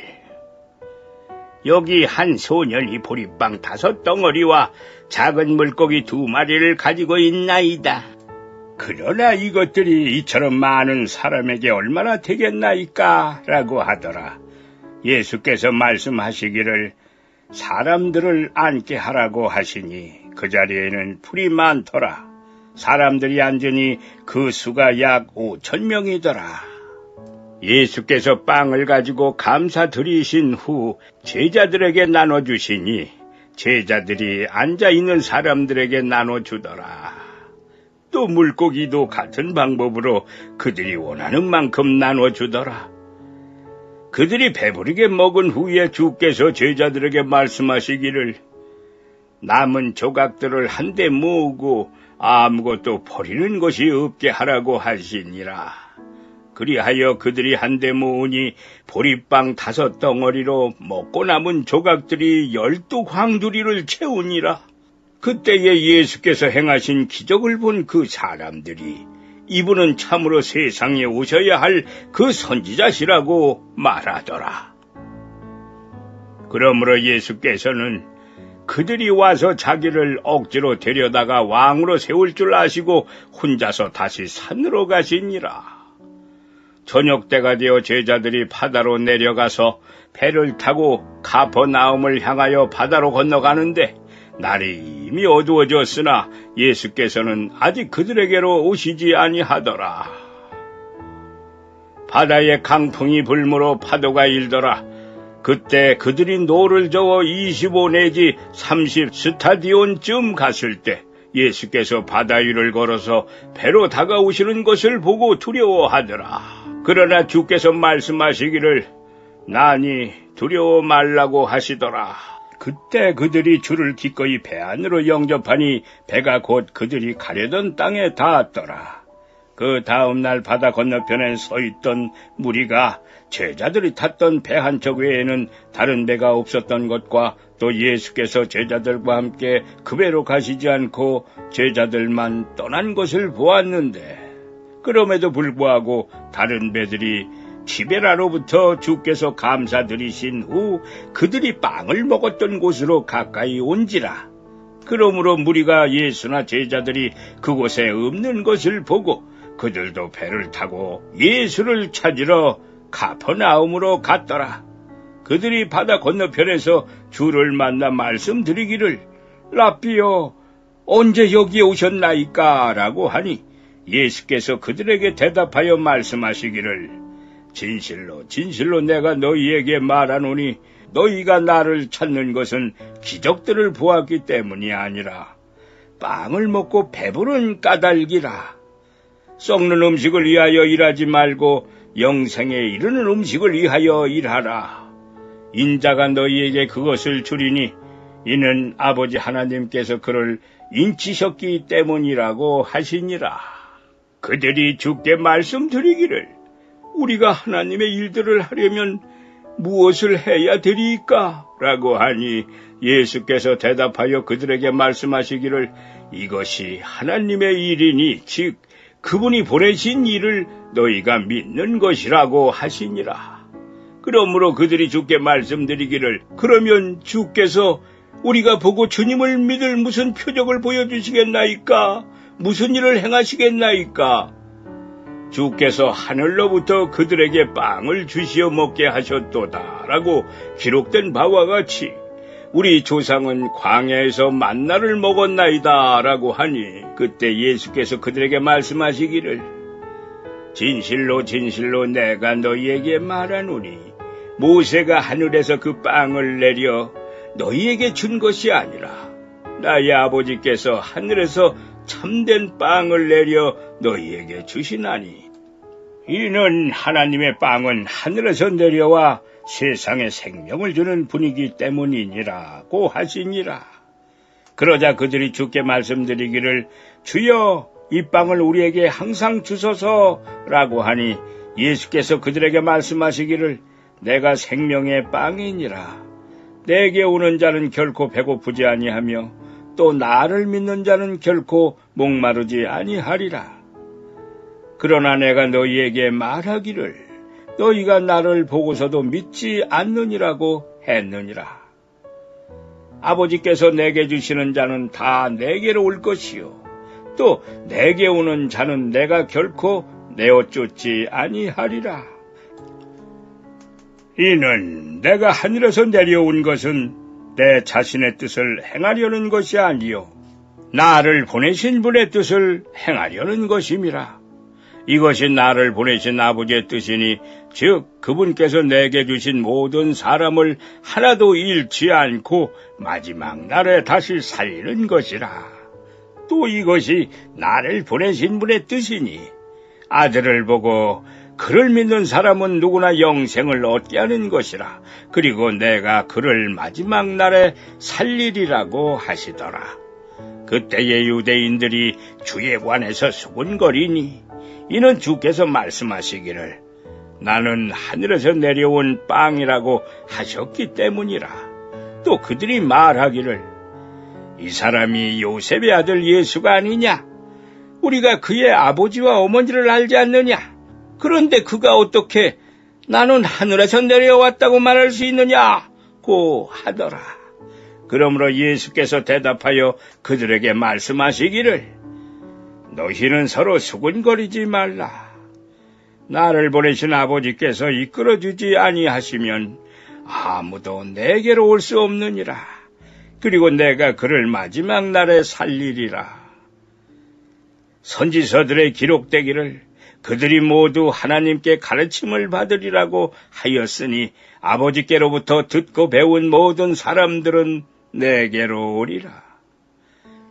여기 한 소년이 보리빵 5덩어리와 작은 물고기 2마리를 가지고 있나이다. 그러나 이것들이 이처럼 많은 사람에게 얼마나 되겠나이까? 라고 하더라. 예수께서 말씀하시기를, 사람들을 앉게 하라고 하시니 그 자리에는 풀이 많더라. 사람들이 앉으니 그 수가 약 5,000명이더라. 예수께서 빵을 가지고 감사드리신 후 제자들에게 나눠주시니 제자들이 앉아있는 사람들에게 나눠주더라. 또 물고기도 같은 방법으로 그들이 원하는 만큼 나눠주더라. 그들이 배부르게 먹은 후에 주께서 제자들에게 말씀하시기를, 남은 조각들을 한데 모으고 아무것도 버리는 것이 없게 하라고 하시니라. 그리하여 그들이 한데 모으니 보리빵 5덩어리로 먹고 남은 조각들이 12광주리를 채우니라. 그때에 예수께서 행하신 기적을 본 그 사람들이, 이분은 참으로 세상에 오셔야 할 그 선지자시라고 말하더라. 그러므로 예수께서는 그들이 와서 자기를 억지로 데려다가 왕으로 세울 줄 아시고 혼자서 다시 산으로 가시니라. 저녁 때가 되어 제자들이 바다로 내려가서 배를 타고 가버나움을 향하여 바다로 건너가는데, 날이 이미 어두워졌으나 예수께서는 아직 그들에게로 오시지 아니하더라. 바다에 강풍이 불므로 파도가 일더라. 그때 그들이 노를 저어 25 내지 30 스타디온쯤 갔을 때 예수께서 바다 위를 걸어서 배로 다가오시는 것을 보고 두려워하더라. 그러나 주께서 말씀하시기를, 나니 두려워 말라고 하시더라. 그때 그들이 주를 기꺼이 배 안으로 영접하니 배가 곧 그들이 가려던 땅에 닿았더라. 그 다음 날 바다 건너편에 서 있던 무리가 제자들이 탔던 배 한 척 외에는 다른 배가 없었던 것과, 또 예수께서 제자들과 함께 그 배로 가시지 않고 제자들만 떠난 것을 보았는데, 그럼에도 불구하고 다른 배들이 티베라로부터 주께서 감사드리신 후 그들이 빵을 먹었던 곳으로 가까이 온지라. 그러므로 무리가 예수나 제자들이 그곳에 없는 것을 보고 그들도 배를 타고 예수를 찾으러 가버나움으로 갔더라. 그들이 바다 건너편에서 주를 만나 말씀드리기를, 랍비여, 언제 여기에 오셨나이까? 라고 하니 예수께서 그들에게 대답하여 말씀하시기를, 진실로 진실로 내가 너희에게 말하노니 너희가 나를 찾는 것은 기적들을 보았기 때문이 아니라 빵을 먹고 배부른 까닭이라. 썩는 음식을 위하여 일하지 말고 영생에 이르는 음식을 위하여 일하라. 인자가 너희에게 그것을 주리니 이는 아버지 하나님께서 그를 인치셨기 때문이라고 하시니라. 그들이 주께 말씀드리기를, 우리가 하나님의 일들을 하려면 무엇을 해야 되리까? 라고 하니 예수께서 대답하여 그들에게 말씀하시기를, 이것이 하나님의 일이니 즉 그분이 보내신 일을 너희가 믿는 것이라고 하시니라. 그러므로 그들이 주께 말씀드리기를, 그러면 주께서 우리가 보고 주님을 믿을 무슨 표적을 보여주시겠나이까? 무슨 일을 행하시겠나이까? 주께서 하늘로부터 그들에게 빵을 주시어 먹게 하셨도다 라고 기록된 바와 같이 우리 조상은 광야에서 만나를 먹었나이다 라고 하니 그때 예수께서 그들에게 말씀하시기를 진실로 진실로 내가 너희에게 말하노니 모세가 하늘에서 그 빵을 내려 너희에게 준 것이 아니라 나의 아버지께서 하늘에서 참된 빵을 내려 너희에게 주시나니 이는 하나님의 빵은 하늘에서 내려와 세상에 생명을 주는 분이기 때문이니라고 하시니라. 그러자 그들이 주께 말씀드리기를 주여 이 빵을 우리에게 항상 주소서라고 하니 예수께서 그들에게 말씀하시기를 내가 생명의 빵이니라. 내게 오는 자는 결코 배고프지 아니하며 또 나를 믿는 자는 결코 목마르지 아니하리라. 그러나 내가 너희에게 말하기를 너희가 나를 보고서도 믿지 않느니라고 했느니라. 아버지께서 내게 주시는 자는 다 내게로 올 것이요 또 내게 오는 자는 내가 결코 내어 쫓지 아니하리라. 이는 내가 하늘에서 내려온 것은 내 자신의 뜻을 행하려는 것이 아니요 나를 보내신 분의 뜻을 행하려는 것임이라. 이것이 나를 보내신 아버지의 뜻이니 즉 그분께서 내게 주신 모든 사람을 하나도 잃지 않고 마지막 날에 다시 살리는 것이라. 또 이것이 나를 보내신 분의 뜻이니 아들을 보고 그를 믿는 사람은 누구나 영생을 얻게 하는 것이라. 그리고 내가 그를 마지막 날에 살리리라고 하시더라. 그때의 유대인들이 주에 관해서 수군거리니 이는 주께서 말씀하시기를 나는 하늘에서 내려온 빵이라고 하셨기 때문이라. 또 그들이 말하기를 이 사람이 요셉의 아들 예수가 아니냐? 우리가 그의 아버지와 어머니를 알지 않느냐? 그런데 그가 어떻게 나는 하늘에서 내려왔다고 말할 수 있느냐고 하더라. 그러므로 예수께서 대답하여 그들에게 말씀하시기를 너희는 서로 수군거리지 말라. 나를 보내신 아버지께서 이끌어주지 아니하시면 아무도 내게로 올 수 없느니라. 그리고 내가 그를 마지막 날에 살리리라. 선지서들에 기록되기를 그들이 모두 하나님께 가르침을 받으리라고 하였으니 아버지께로부터 듣고 배운 모든 사람들은 내게로 오리라.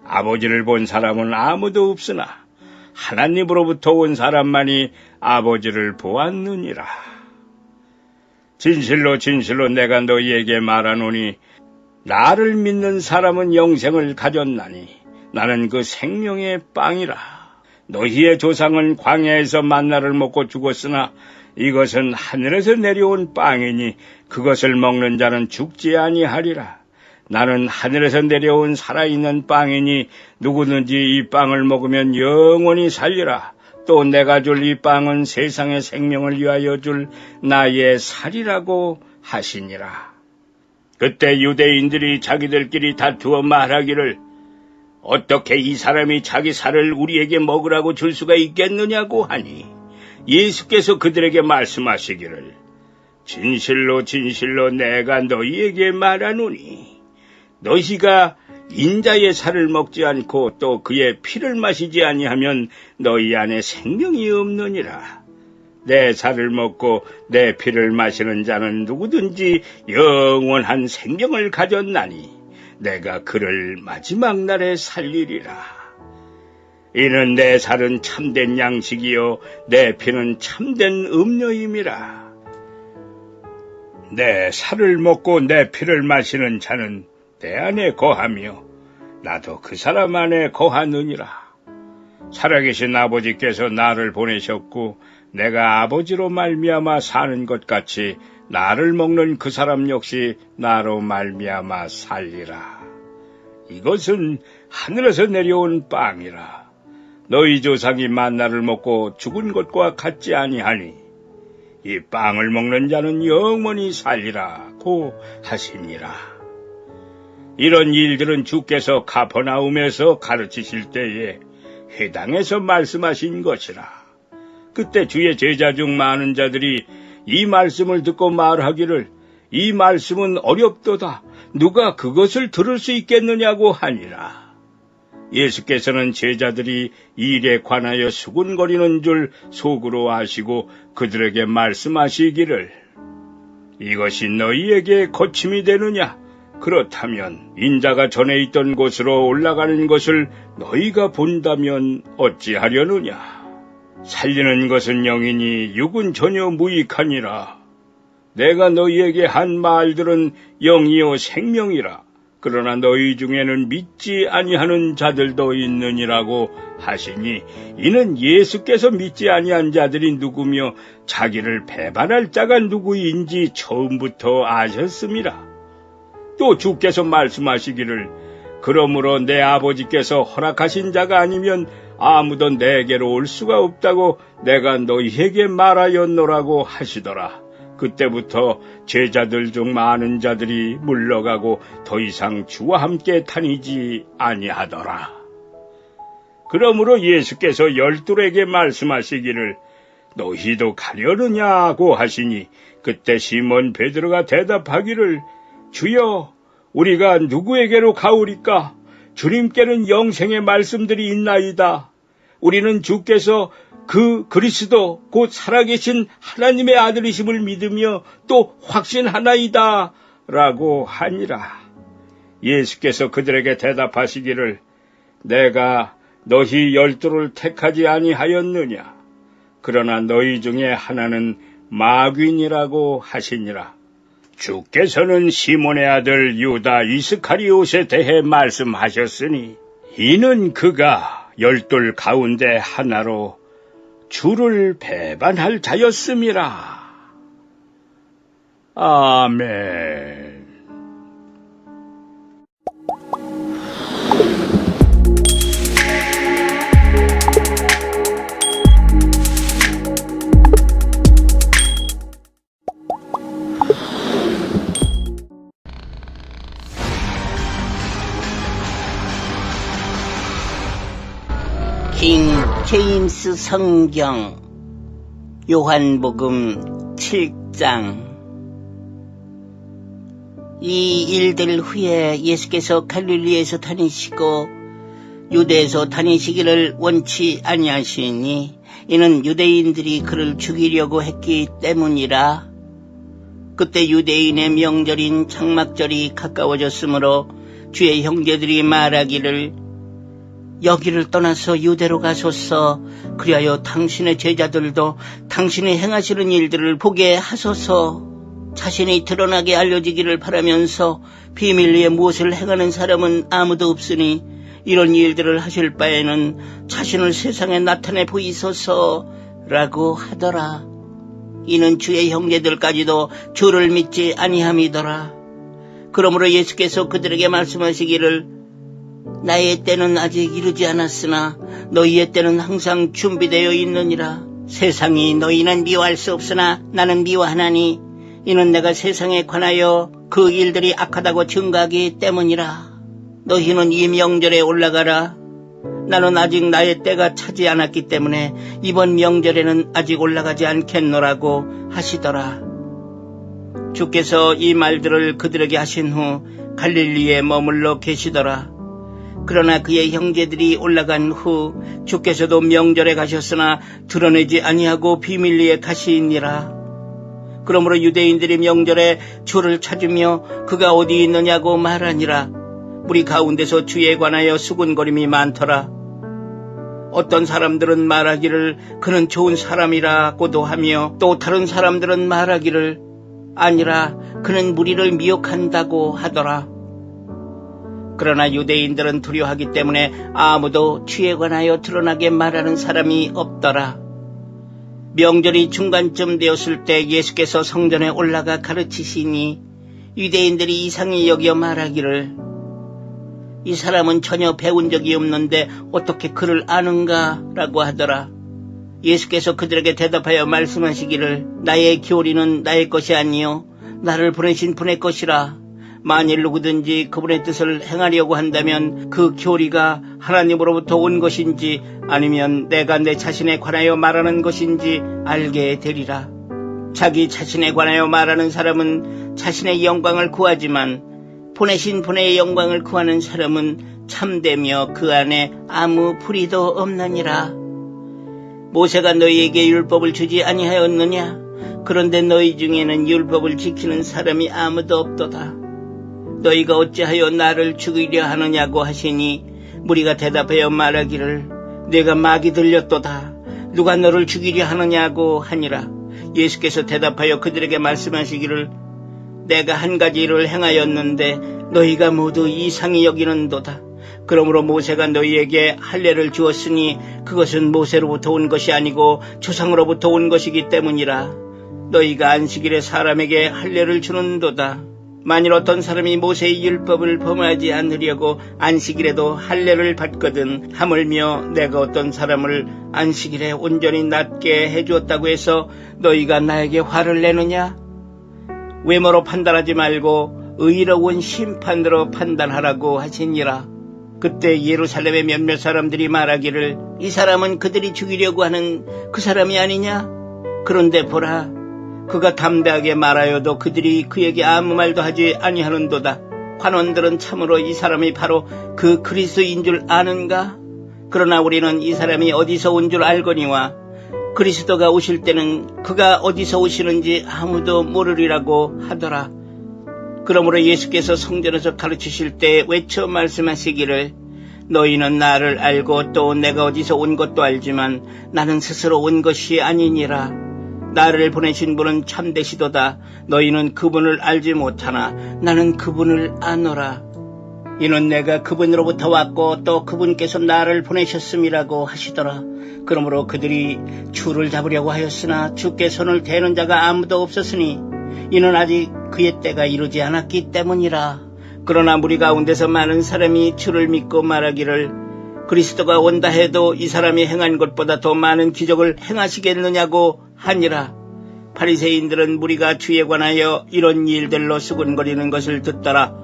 아버지를 본 사람은 아무도 없으나 하나님으로부터 온 사람만이 아버지를 보았느니라. 진실로 진실로 내가 너희에게 말하노니 나를 믿는 사람은 영생을 가졌나니 나는 그 생명의 빵이라. 너희의 조상은 광야에서 만나를 먹고 죽었으나 이것은 하늘에서 내려온 빵이니 그것을 먹는 자는 죽지 아니하리라. 나는 하늘에서 내려온 살아있는 빵이니 누구든지 이 빵을 먹으면 영원히 살리라. 또 내가 줄 이 빵은 세상의 생명을 위하여 줄 나의 살이라고 하시니라. 그때 유대인들이 자기들끼리 다투어 말하기를 어떻게 이 사람이 자기 살을 우리에게 먹으라고 줄 수가 있겠느냐고 하니 예수께서 그들에게 말씀하시기를 진실로 진실로 내가 너희에게 말하노니 너희가 인자의 살을 먹지 않고 또 그의 피를 마시지 아니하면 너희 안에 생명이 없느니라. 내 살을 먹고 내 피를 마시는 자는 누구든지 영원한 생명을 가졌나니 내가 그를 마지막 날에 살리리라. 이는 내 살은 참된 양식이요 내 피는 참된 음료임이라. 내 살을 먹고 내 피를 마시는 자는 내 안에 거하며 나도 그 사람 안에 거하느니라. 살아계신 아버지께서 나를 보내셨고 내가 아버지로 말미암아 사는 것 같이 나를 먹는 그 사람 역시 나로 말미암아 살리라. 이것은 하늘에서 내려온 빵이라. 너희 조상이 만나를 먹고 죽은 것과 같지 아니하니 이 빵을 먹는 자는 영원히 살리라고 하시니라. 이런 일들은 주께서 가버나움에서 가르치실 때에 회당에서 말씀하신 것이라. 그때 주의 제자 중 많은 자들이 이 말씀을 듣고 말하기를 이 말씀은 어렵도다. 누가 그것을 들을 수 있겠느냐고 하니라. 예수께서는 제자들이 일에 관하여 수군거리는 줄 속으로 아시고 그들에게 말씀하시기를, 이것이 너희에게 거침이 되느냐? 그렇다면 인자가 전에 있던 곳으로 올라가는 것을 너희가 본다면 어찌하려느냐? 살리는 것은 영이니 육은 전혀 무익하니라. 내가 너희에게 한 말들은 영이요 생명이라. 그러나 너희 중에는 믿지 아니하는 자들도 있느니라고 하시니, 이는 예수께서 믿지 아니한 자들이 누구며 자기를 배반할 자가 누구인지 처음부터 아셨습니다. 또 주께서 말씀하시기를, 그러므로 내 아버지께서 허락하신 자가 아니면 아무도 내게로 올 수가 없다고 내가 너희에게 말하였노라고 하시더라. 그때부터 제자들 중 많은 자들이 물러가고 더 이상 주와 함께 다니지 아니하더라. 그러므로 예수께서 12에게 말씀하시기를, 너희도 가려느냐고 하시니, 그때 시몬 베드로가 대답하기를, 주여, 우리가 누구에게로 가오리까? 주님께는 영생의 말씀들이 있나이다. 우리는 주께서 그 그리스도 곧 살아계신 하나님의 아들이심을 믿으며 또 확신하나이다 라고 하니라. 예수께서 그들에게 대답하시기를, 내가 너희 12를 택하지 아니하였느냐? 그러나 너희 중에 하나는 마귀니라고 하시니라. 주께서는 시몬의 아들 유다 이스카리옷에 대해 말씀하셨으니, 이는 그가 12 가운데 하나로 주를 배반할 자였음이라. 아멘. 킹 제임스 성경 요한복음 7장. 이 일들 후에 예수께서 갈릴리에서 다니시고 유대에서 다니시기를 원치 아니하시니, 이는 유대인들이 그를 죽이려고 했기 때문이라. 그때 유대인의 명절인 장막절이 가까워졌으므로 주의 형제들이 말하기를, 여기를 떠나서 유대로 가소서. 그리하여 당신의 제자들도 당신이 행하시는 일들을 보게 하소서. 자신이 드러나게 알려지기를 바라면서 비밀리에 무엇을 행하는 사람은 아무도 없으니, 이런 일들을 하실 바에는 자신을 세상에 나타내 보이소서라고 하더라. 이는 주의 형제들까지도 주를 믿지 아니함이더라. 그러므로 예수께서 그들에게 말씀하시기를, 나의 때는 아직 이르지 않았으나 너희의 때는 항상 준비되어 있느니라. 세상이 너희는 미워할 수 없으나 나는 미워하나니, 이는 내가 세상에 관하여 그 일들이 악하다고 증거하기 때문이라. 너희는 이 명절에 올라가라. 나는 아직 나의 때가 차지 않았기 때문에 이번 명절에는 아직 올라가지 않겠노라고 하시더라. 주께서 이 말들을 그들에게 하신 후 갈릴리에 머물러 계시더라. 그러나 그의 형제들이 올라간 후 주께서도 명절에 가셨으나 드러내지 아니하고 비밀리에 가시니라. 그러므로 유대인들이 명절에 주를 찾으며 그가 어디 있느냐고 말하니라. 무리 가운데서 주에 관하여 수군거림이 많더라. 어떤 사람들은 말하기를 그는 좋은 사람이라고도 하며, 또 다른 사람들은 말하기를 아니라 그는 무리를 미혹한다고 하더라. 그러나 유대인들은 두려워하기 때문에 아무도 주에 관하여 드러나게 말하는 사람이 없더라. 명절이 중간쯤 되었을 때 예수께서 성전에 올라가 가르치시니, 유대인들이 이상히 여겨 말하기를, 이 사람은 전혀 배운 적이 없는데 어떻게 그를 아는가? 라고 하더라. 예수께서 그들에게 대답하여 말씀하시기를, 나의 교리는 나의 것이 아니요 나를 보내신 분의 것이라. 만일 누구든지 그분의 뜻을 행하려고 한다면 그 교리가 하나님으로부터 온 것인지 아니면 내가 내 자신에 관하여 말하는 것인지 알게 되리라. 자기 자신에 관하여 말하는 사람은 자신의 영광을 구하지만 보내신 분의 영광을 구하는 사람은 참되며 그 안에 아무 불의도 없느니라. 모세가 너희에게 율법을 주지 아니하였느냐? 그런데 너희 중에는 율법을 지키는 사람이 아무도 없도다. 너희가 어찌하여 나를 죽이려 하느냐고 하시니 무리가 대답하여 말하기를 내가 막이 들렸도다. 누가 너를 죽이려 하느냐고 하니라. 예수께서 대답하여 그들에게 말씀하시기를 내가 한 가지 일을 행하였는데 너희가 모두 이상히 여기는도다. 그러므로 모세가 너희에게 할례를 주었으니 그것은 모세로부터 온 것이 아니고 조상으로부터 온 것이기 때문이라. 너희가 안식일에 사람에게 할례를 주는도다. 만일 어떤 사람이 모세의 율법을 범하지 않으려고 안식일에도 할례를 받거든 하물며 내가 어떤 사람을 안식일에 온전히 낫게 해주었다고 해서 너희가 나에게 화를 내느냐? 외모로 판단하지 말고 의로운 심판으로 판단하라고 하시니라. 그때 예루살렘의 몇몇 사람들이 말하기를 이 사람은 그들이 죽이려고 하는 그 사람이 아니냐? 그런데 보라, 그가 담대하게 말하여도 그들이 그에게 아무 말도 하지 아니하는도다. 관원들은 참으로 이 사람이 바로 그 그리스도인 줄 아는가? 그러나 우리는 이 사람이 어디서 온 줄 알거니와 그리스도가 오실 때는 그가 어디서 오시는지 아무도 모르리라고 하더라. 그러므로 예수께서 성전에서 가르치실 때 외쳐 말씀하시기를 너희는 나를 알고 또 내가 어디서 온 것도 알지만 나는 스스로 온 것이 아니니라. 나를 보내신 분은 참되시도다. 너희는 그분을 알지 못하나 나는 그분을 아노라. 이는 내가 그분으로부터 왔고 또 그분께서 나를 보내셨음이라고 하시더라. 그러므로 그들이 주를 잡으려고 하였으나 주께 손을 대는 자가 아무도 없었으니 이는 아직 그의 때가 이르지 않았기 때문이라. 그러나 무리 가운데서 많은 사람이 주를 믿고 말하기를 그리스도가 온다 해도 이 사람이 행한 것보다 더 많은 기적을 행하시겠느냐고 하니라. 바리새인들은 무리가 주에 관하여 이런 일들로 수군거리는 것을 듣더라.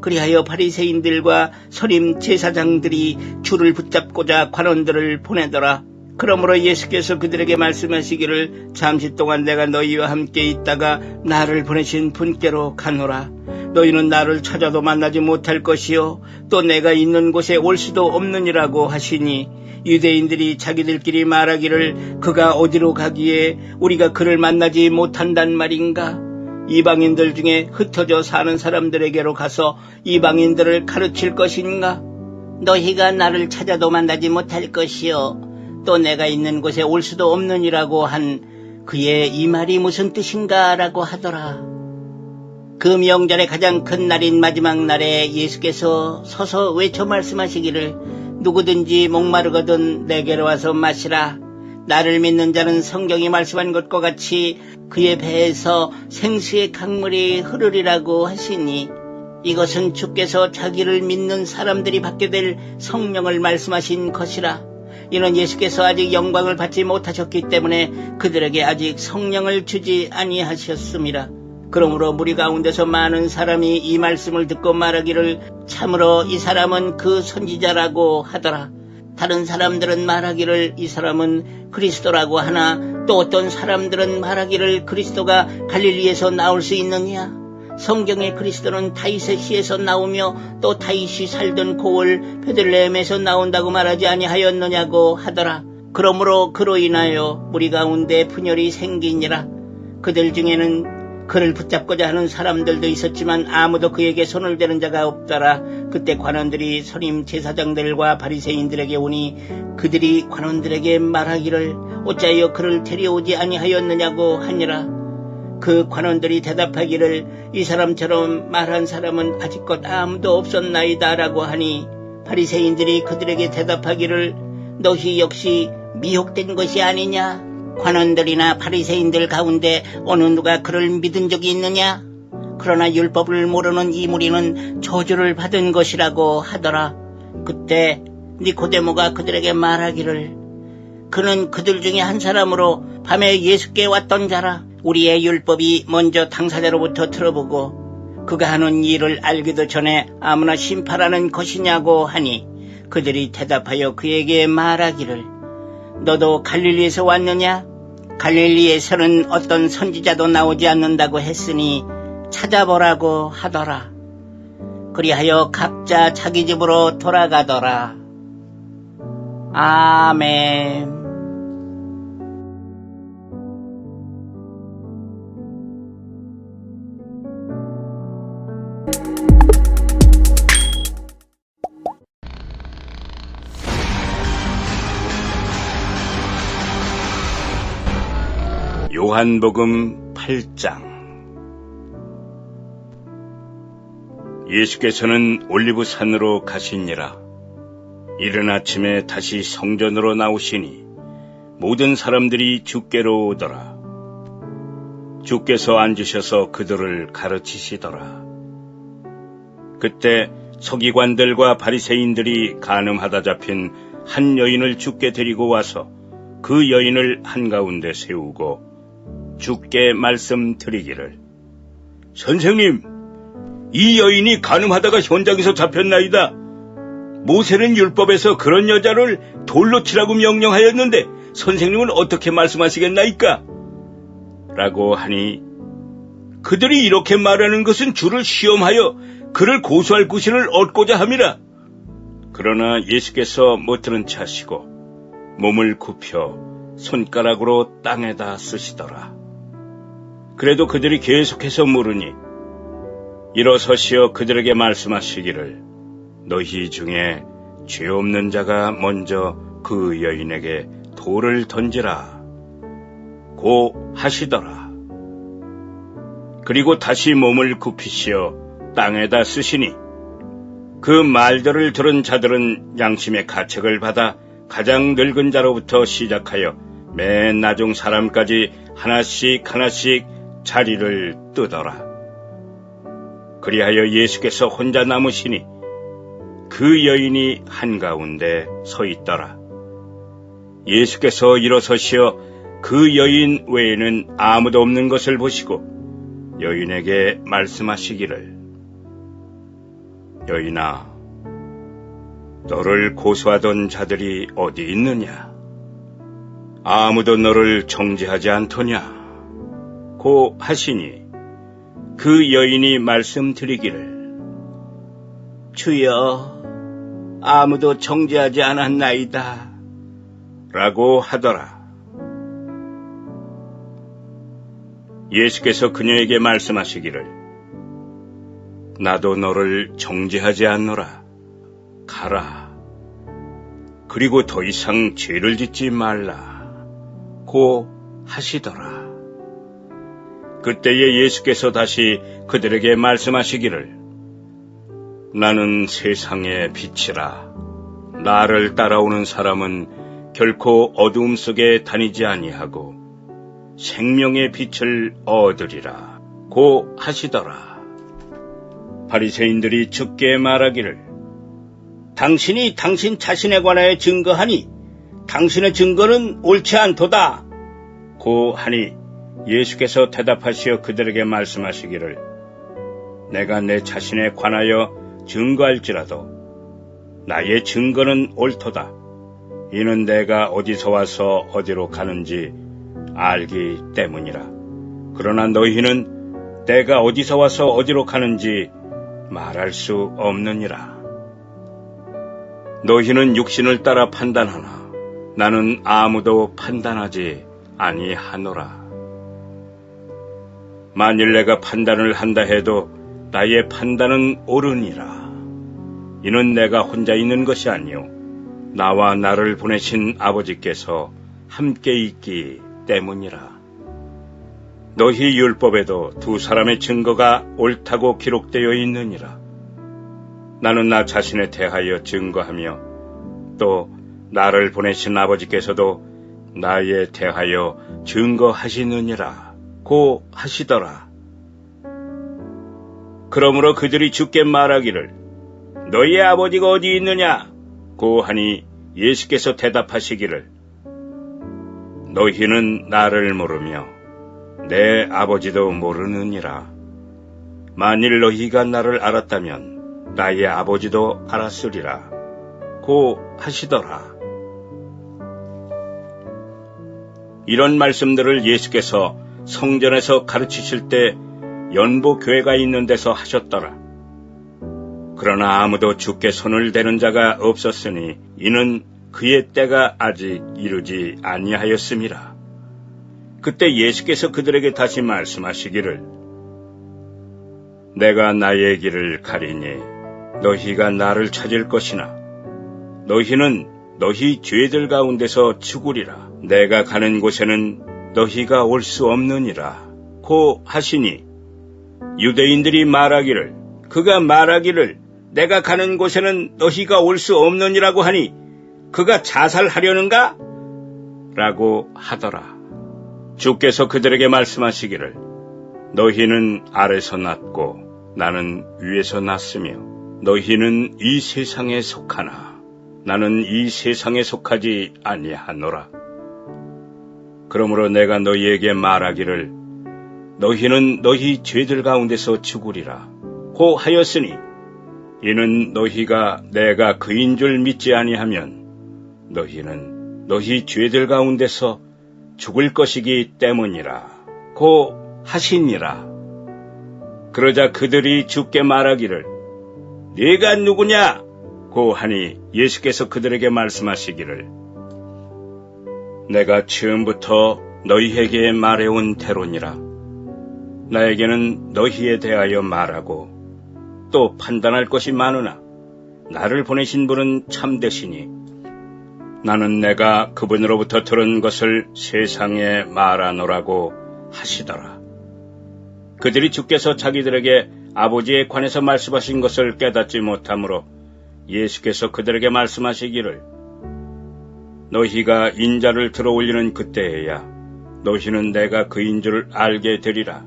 그리하여 바리새인들과 서림 제사장들이 주를 붙잡고자 관원들을 보내더라. 그러므로 예수께서 그들에게 말씀하시기를 잠시 동안 내가 너희와 함께 있다가 나를 보내신 분께로 가노라. 너희는 나를 찾아도 만나지 못할 것이요 또 내가 있는 곳에 올 수도 없느니라고 하시니 유대인들이 자기들끼리 말하기를 그가 어디로 가기에 우리가 그를 만나지 못한단 말인가? 이방인들 중에 흩어져 사는 사람들에게로 가서 이방인들을 가르칠 것인가? 너희가 나를 찾아도 만나지 못할 것이요 또 내가 있는 곳에 올 수도 없느니라고 한 그의 이 말이 무슨 뜻인가? 라고 하더라. 그 명절의 가장 큰 날인 마지막 날에 예수께서 서서 외쳐 말씀하시기를 누구든지 목마르거든 내게로 와서 마시라. 나를 믿는 자는 성경이 말씀한 것과 같이 그의 배에서 생수의 강물이 흐르리라고 하시니 이것은 주께서 자기를 믿는 사람들이 받게 될 성령을 말씀하신 것이라. 이는 예수께서 아직 영광을 받지 못하셨기 때문에 그들에게 아직 성령을 주지 아니하셨음이라. 그러므로 무리 가운데서 많은 사람이 이 말씀을 듣고 말하기를 참으로 이 사람은 그 선지자라고 하더라. 다른 사람들은 말하기를 이 사람은 그리스도라고 하나 또 어떤 사람들은 말하기를 그리스도가 갈릴리에서 나올 수 있느냐? 성경의 그리스도는 다윗의 씨에서 나오며 또 다윗이 살던 고을 베들레헴에서 나온다고 말하지 아니하였느냐고 하더라. 그러므로 그로 인하여 무리 가운데 분열이 생기니라. 그들 중에는 그를 붙잡고자 하는 사람들도 있었지만 아무도 그에게 손을 대는 자가 없더라. 그때 관원들이 선임 제사장들과 바리새인들에게 오니 그들이 관원들에게 말하기를 어찌하여 그를 데려오지 아니하였느냐고 하니라. 그 관원들이 대답하기를 이 사람처럼 말한 사람은 아직껏 아무도 없었나이다 라고 하니 바리새인들이 그들에게 대답하기를 너희 역시 미혹된 것이 아니냐? 관원들이나 바리새인들 가운데 어느 누가 그를 믿은 적이 있느냐? 그러나 율법을 모르는 이 무리는 저주를 받은 것이라고 하더라. 그때 니고데모가 그들에게 말하기를 그는 그들 중에 한 사람으로 밤에 예수께 왔던 자라. 우리의 율법이 먼저 당사자로부터 들어보고 그가 하는 일을 알기도 전에 아무나 심판하는 것이냐고 하니 그들이 대답하여 그에게 말하기를 너도 갈릴리에서 왔느냐? 갈릴리에서는 어떤 선지자도 나오지 않는다고 했으니 찾아보라고 하더라. 그리하여 각자 자기 집으로 돌아가더라. 아멘. 요한복음 8장. 예수께서는 올리브산으로 가시니라. 이른 아침에 다시 성전으로 나오시니 모든 사람들이 주께로 오더라. 주께서 앉으셔서 그들을 가르치시더라. 그때 서기관들과 바리새인들이 간음하다 잡힌 한 여인을 주께 데리고 와서 그 여인을 한가운데 세우고 주께 말씀드리기를, 선생님, 이 여인이 간음하다가 현장에서 잡혔나이다. 모세는 율법에서 그런 여자를 돌로 치라고 명령하였는데 선생님은 어떻게 말씀하시겠나이까? 라고 하니, 그들이 이렇게 말하는 것은 주를 시험하여 그를 고소할 구실을 얻고자 함이라. 그러나 예수께서 못 들은 체 하시고 몸을 굽혀 손가락으로 땅에다 쓰시더라. 그래도 그들이 계속해서 물으니 일어서시어 그들에게 말씀하시기를, 너희 중에 죄 없는 자가 먼저 그 여인에게 돌을 던지라 고 하시더라. 그리고 다시 몸을 굽히시어 땅에다 쓰시니 그 말들을 들은 자들은 양심의 가책을 받아 가장 늙은 자로부터 시작하여 맨 나중 사람까지 하나씩 자리를 뜨더라. 그리하여 예수께서 혼자 남으시니 그 여인이 한가운데 서 있더라. 예수께서 일어서시어 그 여인 외에는 아무도 없는 것을 보시고 여인에게 말씀하시기를, 여인아, 너를 고소하던 자들이 어디 있느냐? 아무도 너를 정죄하지 않더냐? 고 하시니 그 여인이 말씀드리기를, 주여, 아무도 정죄하지 않았나이다. 라고 하더라. 예수께서 그녀에게 말씀하시기를, 나도 너를 정죄하지 않노라. 가라. 그리고 더 이상 죄를 짓지 말라. 고 하시더라. 그때에 예수께서 다시 그들에게 말씀하시기를, 나는 세상의 빛이라. 나를 따라오는 사람은 결코 어두움 속에 다니지 아니하고 생명의 빛을 얻으리라. 고 하시더라. 바리새인들이 주께 말하기를, 당신이 당신 자신에 관하여 증거하니 당신의 증거는 옳지 않도다. 고 하니 예수께서 대답하시어 그들에게 말씀하시기를, 내가 내 자신에 관하여 증거할지라도 나의 증거는 옳도다. 이는 내가 어디서 와서 어디로 가는지 알기 때문이라. 그러나 너희는 내가 어디서 와서 어디로 가는지 말할 수 없느니라. 너희는 육신을 따라 판단하나 나는 아무도 판단하지 아니하노라. 만일 내가 판단을 한다 해도 나의 판단은 옳으니라. 이는 내가 혼자 있는 것이 아니요 나와 나를 보내신 아버지께서 함께 있기 때문이라. 너희 율법에도 두 사람의 증거가 옳다고 기록되어 있느니라. 나는 나 자신에 대하여 증거하며 또 나를 보내신 아버지께서도 나에 대하여 증거하시느니라. 고 하시더라. 그러므로 그들이 주께 말하기를, 너희 아버지가 어디 있느냐? 고 하니 예수께서 대답하시기를, 너희는 나를 모르며 내 아버지도 모르느니라. 만일 너희가 나를 알았다면 나의 아버지도 알았으리라. 고 하시더라. 이런 말씀들을 예수께서 성전에서 가르치실 때 연보 교회가 있는 데서 하셨더라. 그러나 아무도 주께 손을 대는 자가 없었으니 이는 그의 때가 아직 이르지 아니하였음이라. 그때 예수께서 그들에게 다시 말씀하시기를 내가 나의 길을 가리니 너희가 나를 찾을 것이나 너희는 너희 죄들 가운데서 죽으리라. 내가 가는 곳에는 너희가 올 수 없느니라. 고 하시니 유대인들이 말하기를 그가 말하기를 내가 가는 곳에는 너희가 올 수 없느니라고 하니 그가 자살하려는가? 라고 하더라. 주께서 그들에게 말씀하시기를 너희는 아래서 났고 나는 위에서 났으며 너희는 이 세상에 속하나 나는 이 세상에 속하지 아니하노라. 그러므로 내가 너희에게 말하기를 너희는 너희 죄들 가운데서 죽으리라 고 하였으니 이는 너희가 내가 그인 줄 믿지 아니하면 너희는 너희 죄들 가운데서 죽을 것이기 때문이라 고 하시니라. 그러자 그들이 주께 말하기를 네가 누구냐 고 하니 예수께서 그들에게 말씀하시기를 내가 처음부터 너희에게 말해온 대로니라. 나에게는 너희에 대하여 말하고 또 판단할 것이 많으나 나를 보내신 분은 참되시니 나는 내가 그분으로부터 들은 것을 세상에 말하노라고 하시더라. 그들이 주께서 자기들에게 아버지에 관해서 말씀하신 것을 깨닫지 못하므로 예수께서 그들에게 말씀하시기를 너희가 인자를 들어 올리는 그때에야 너희는 내가 그인 줄 알게 되리라.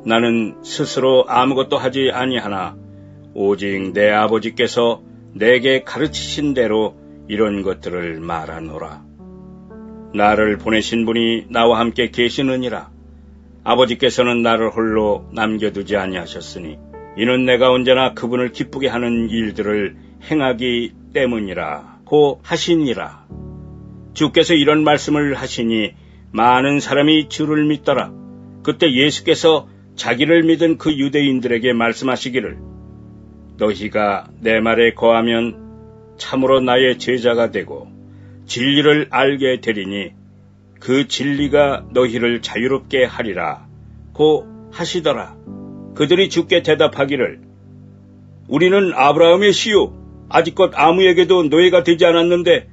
나는 스스로 아무것도 하지 아니하나 오직 내 아버지께서 내게 가르치신 대로 이런 것들을 말하노라. 나를 보내신 분이 나와 함께 계시느니라. 아버지께서는 나를 홀로 남겨두지 아니하셨으니 이는 내가 언제나 그분을 기쁘게 하는 일들을 행하기 때문이라 고 하시니라. 주께서 이런 말씀을 하시니 많은 사람이 주를 믿더라. 그때 예수께서 자기를 믿은 그 유대인들에게 말씀하시기를 너희가 내 말에 거하면 참으로 나의 제자가 되고 진리를 알게 되리니 그 진리가 너희를 자유롭게 하리라 고 하시더라. 그들이 주께 대답하기를 우리는 아브라함의 씨요 아직껏 아무에게도 노예가 되지 않았는데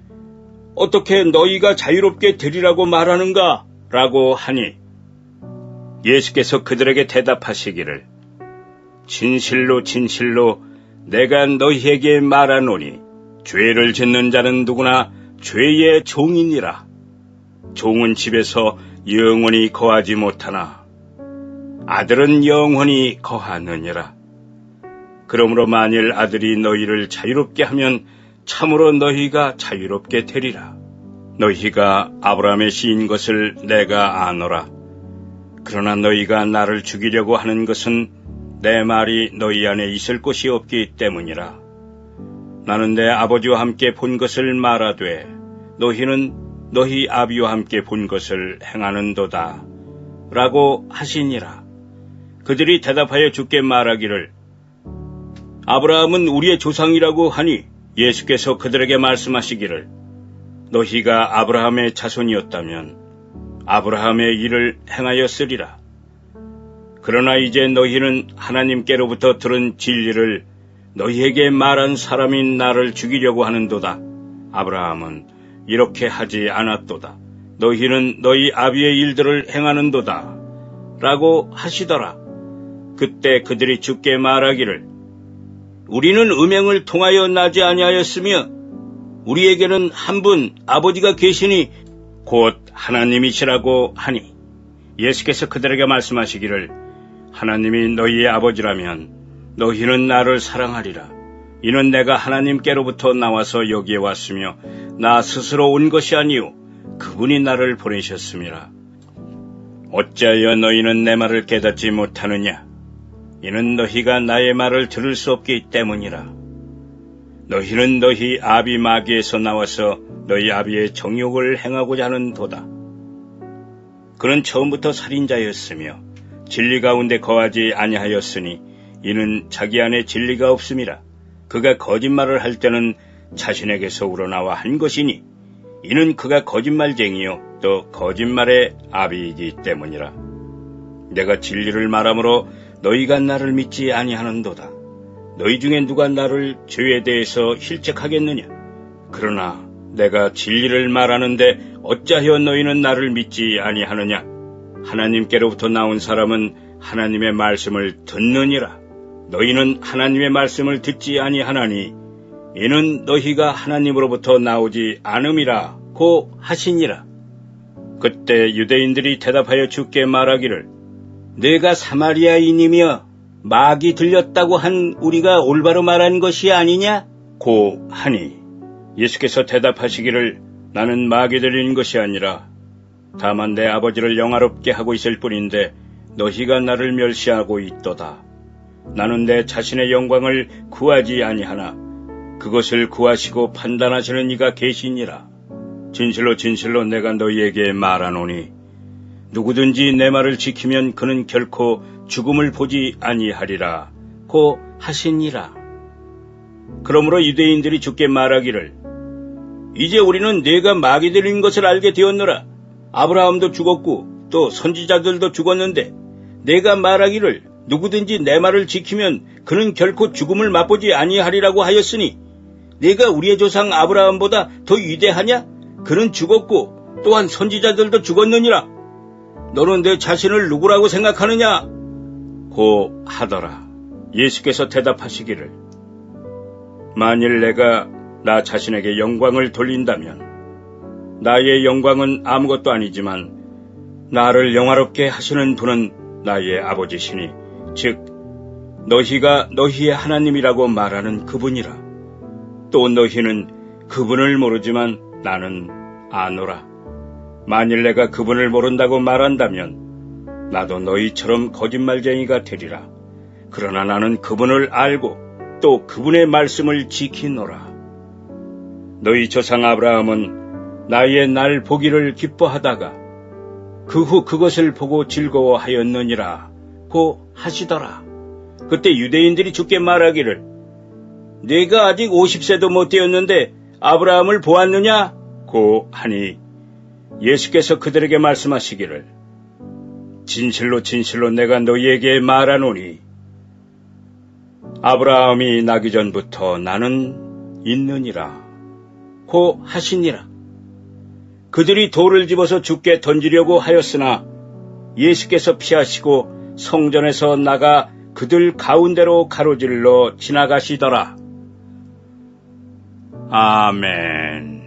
어떻게 너희가 자유롭게 되리라고 말하는가? 라고 하니 예수께서 그들에게 대답하시기를 진실로 진실로 내가 너희에게 말하노니 죄를 짓는 자는 누구나 죄의 종이니라. 종은 집에서 영원히 거하지 못하나 아들은 영원히 거하느니라. 그러므로 만일 아들이 너희를 자유롭게 하면 참으로 너희가 자유롭게 되리라. 너희가 아브라함의 씨인 것을 내가 아노라. 그러나 너희가 나를 죽이려고 하는 것은 내 말이 너희 안에 있을 곳이 없기 때문이라. 나는 내 아버지와 함께 본 것을 말하되 너희는 너희 아비와 함께 본 것을 행하는도다 라고 하시니라. 그들이 대답하여 주께 말하기를 아브라함은 우리의 조상이라고 하니 예수께서 그들에게 말씀하시기를 너희가 아브라함의 자손이었다면 아브라함의 일을 행하였으리라. 그러나 이제 너희는 하나님께로부터 들은 진리를 너희에게 말한 사람인 나를 죽이려고 하는도다. 아브라함은 이렇게 하지 않았도다. 너희는 너희 아비의 일들을 행하는도다. 라고 하시더라. 그때 그들이 주께 말하기를 우리는 음행을 통하여 나지 아니하였으며 우리에게는 한 분 아버지가 계시니 곧 하나님이시라고 하니 예수께서 그들에게 말씀하시기를 하나님이 너희의 아버지라면 너희는 나를 사랑하리라. 이는 내가 하나님께로부터 나와서 여기에 왔으며 나 스스로 온 것이 아니요 그분이 나를 보내셨음이라. 어찌하여 너희는 내 말을 깨닫지 못하느냐? 이는 너희가 나의 말을 들을 수 없기 때문이라. 너희는 너희 아비 마귀에서 나와서 너희 아비의 정욕을 행하고자 하는도다. 그는 처음부터 살인자였으며 진리 가운데 거하지 아니하였으니 이는 자기 안에 진리가 없음이라. 그가 거짓말을 할 때는 자신에게서 우러나와 한 것이니 이는 그가 거짓말쟁이요 또 거짓말의 아비이기 때문이라. 내가 진리를 말하므로 너희가 나를 믿지 아니하는도다. 너희 중에 누가 나를 죄에 대해서 실책하겠느냐? 그러나 내가 진리를 말하는데 어찌하여 너희는 나를 믿지 아니하느냐? 하나님께로부터 나온 사람은 하나님의 말씀을 듣느니라. 너희는 하나님의 말씀을 듣지 아니하나니 이는 너희가 하나님으로부터 나오지 않음이라 고 하시니라. 그때 유대인들이 대답하여 주께 말하기를 내가 사마리아인이며 마귀 들렸다고 한 우리가 올바로 말한 것이 아니냐? 고 하니 예수께서 대답하시기를 나는 마귀 들린 것이 아니라 다만 내 아버지를 영화롭게 하고 있을 뿐인데 너희가 나를 멸시하고 있도다. 나는 내 자신의 영광을 구하지 아니하나 그것을 구하시고 판단하시는 이가 계시니라. 진실로 진실로 내가 너희에게 말하노니 누구든지 내 말을 지키면 그는 결코 죽음을 보지 아니하리라 고 하시니라. 그러므로 유대인들이 주께 말하기를 이제 우리는 네가 마귀 들린 것을 알게 되었노라. 아브라함도 죽었고 또 선지자들도 죽었는데 내가 말하기를 누구든지 내 말을 지키면 그는 결코 죽음을 맛보지 아니하리라고 하였으니 네가 우리의 조상 아브라함보다 더 위대하냐? 그는 죽었고 또한 선지자들도 죽었느니라. 너는 내 자신을 누구라고 생각하느냐? 고 하더라. 예수께서 대답하시기를 만일 내가 나 자신에게 영광을 돌린다면 나의 영광은 아무것도 아니지만 나를 영화롭게 하시는 분은 나의 아버지시니 즉 너희가 너희의 하나님이라고 말하는 그분이라. 또 너희는 그분을 모르지만 나는 아노라. 만일 내가 그분을 모른다고 말한다면 나도 너희처럼 거짓말쟁이가 되리라. 그러나 나는 그분을 알고 또 그분의 말씀을 지키노라. 너희 조상 아브라함은 나의 날 보기를 기뻐하다가 그 후 그것을 보고 즐거워하였느니라 고 하시더라. 그때 유대인들이 주께 말하기를 네가 아직 50세도 못 되었는데 아브라함을 보았느냐? 고 하니 예수께서 그들에게 말씀하시기를 진실로 진실로 내가 너희에게 말하노니 아브라함이 나기 전부터 나는 있느니라 고 하시니라. 그들이 돌을 집어서 주께 던지려고 하였으나 예수께서 피하시고 성전에서 나가 그들 가운데로 가로질러 지나가시더라. 아멘.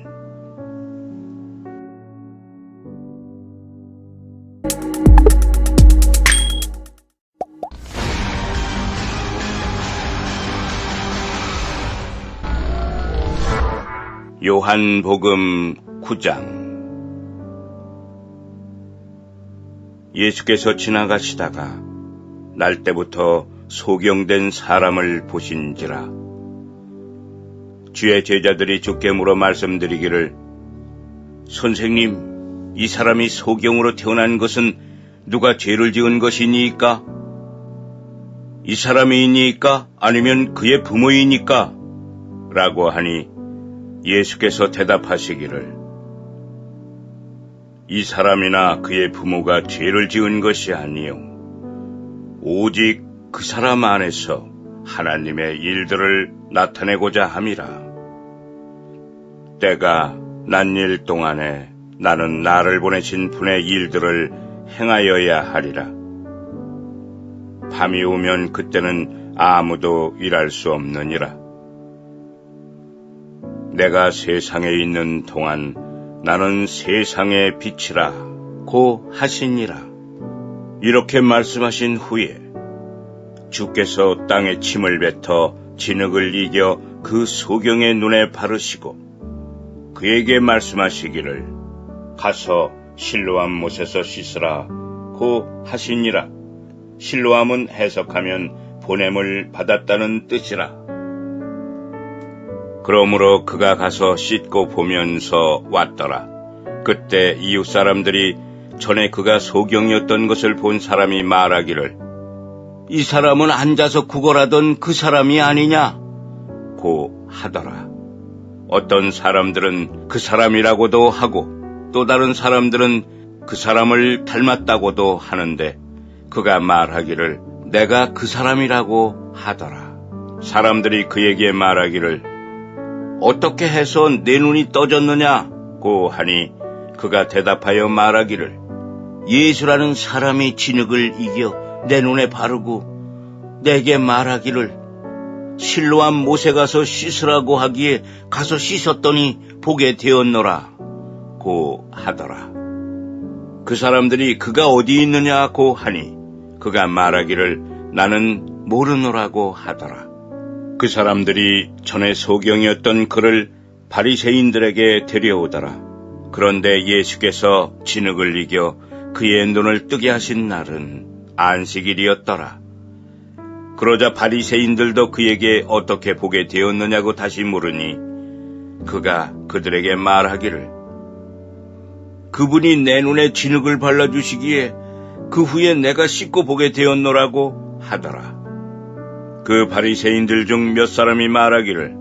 요한복음 9장. 예수께서 지나가시다가 날 때부터 소경된 사람을 보신지라. 주의 제자들이 주께 물어 말씀드리기를 선생님, 이 사람이 소경으로 태어난 것은 누가 죄를 지은 것이니까? 이 사람이니까? 아니면 그의 부모이니까? 라고 하니 예수께서 대답하시기를 이 사람이나 그의 부모가 죄를 지은 것이 아니요 오직 그 사람 안에서 하나님의 일들을 나타내고자 함이라. 때가 난 일 동안에 나는 나를 보내신 분의 일들을 행하여야 하리라. 밤이 오면 그때는 아무도 일할 수 없느니라. 내가 세상에 있는 동안 나는 세상의 빛이라 고 하시니라. 이렇게 말씀하신 후에 주께서 땅에 침을 뱉어 진흙을 이겨 그 소경의 눈에 바르시고 그에게 말씀하시기를 가서 실로암 못에서 씻으라 고 하시니라. 실로암은 해석하면 보냄을 받았다는 뜻이라. 그러므로 그가 가서 씻고 보면서 왔더라. 그때 이웃 사람들이 전에 그가 소경이었던 것을 본 사람이 말하기를 이 사람은 앉아서 구걸하던 그 사람이 아니냐? 고 하더라. 어떤 사람들은 그 사람이라고도 하고 또 다른 사람들은 그 사람을 닮았다고도 하는데 그가 말하기를 내가 그 사람이라고 하더라. 사람들이 그에게 말하기를 어떻게 해서 내 눈이 떠졌느냐고 하니 그가 대답하여 말하기를 예수라는 사람이 진흙을 이겨 내 눈에 바르고 내게 말하기를 실로암 못에 가서 씻으라고 하기에 가서 씻었더니 보게 되었노라 고 하더라. 그 사람들이 그가 어디 있느냐고 하니 그가 말하기를 나는 모르노라고 하더라. 그 사람들이 전에 소경이었던 그를 바리새인들에게 데려오더라. 그런데 예수께서 진흙을 이겨 그의 눈을 뜨게 하신 날은 안식일이었더라. 그러자 바리새인들도 그에게 어떻게 보게 되었느냐고 다시 물으니 그가 그들에게 말하기를 그분이 내 눈에 진흙을 발라주시기에 그 후에 내가 씻고 보게 되었노라고 하더라. 그 바리새인들 중 몇 사람이 말하기를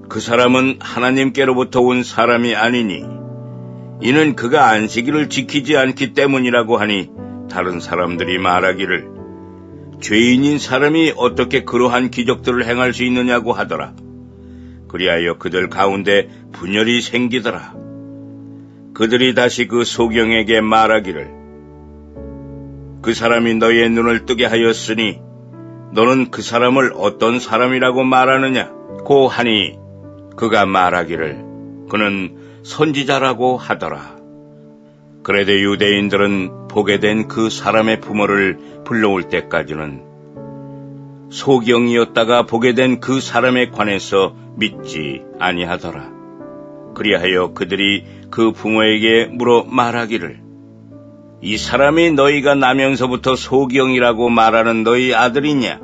그 사람은 하나님께로부터 온 사람이 아니니 이는 그가 안식일을 지키지 않기 때문이라고 하니 다른 사람들이 말하기를 죄인인 사람이 어떻게 그러한 기적들을 행할 수 있느냐고 하더라. 그리하여 그들 가운데 분열이 생기더라. 그들이 다시 그 소경에게 말하기를 그 사람이 너의 눈을 뜨게 하였으니 너는 그 사람을 어떤 사람이라고 말하느냐 고 하니 그가 말하기를 그는 선지자라고 하더라. 그래도 유대인들은 보게 된 그 사람의 부모를 불러올 때까지는 소경이었다가 보게 된 그 사람에 관해서 믿지 아니하더라. 그리하여 그들이 그 부모에게 물어 말하기를 이 사람이 너희가 나면서부터 소경이라고 말하는 너희 아들이냐?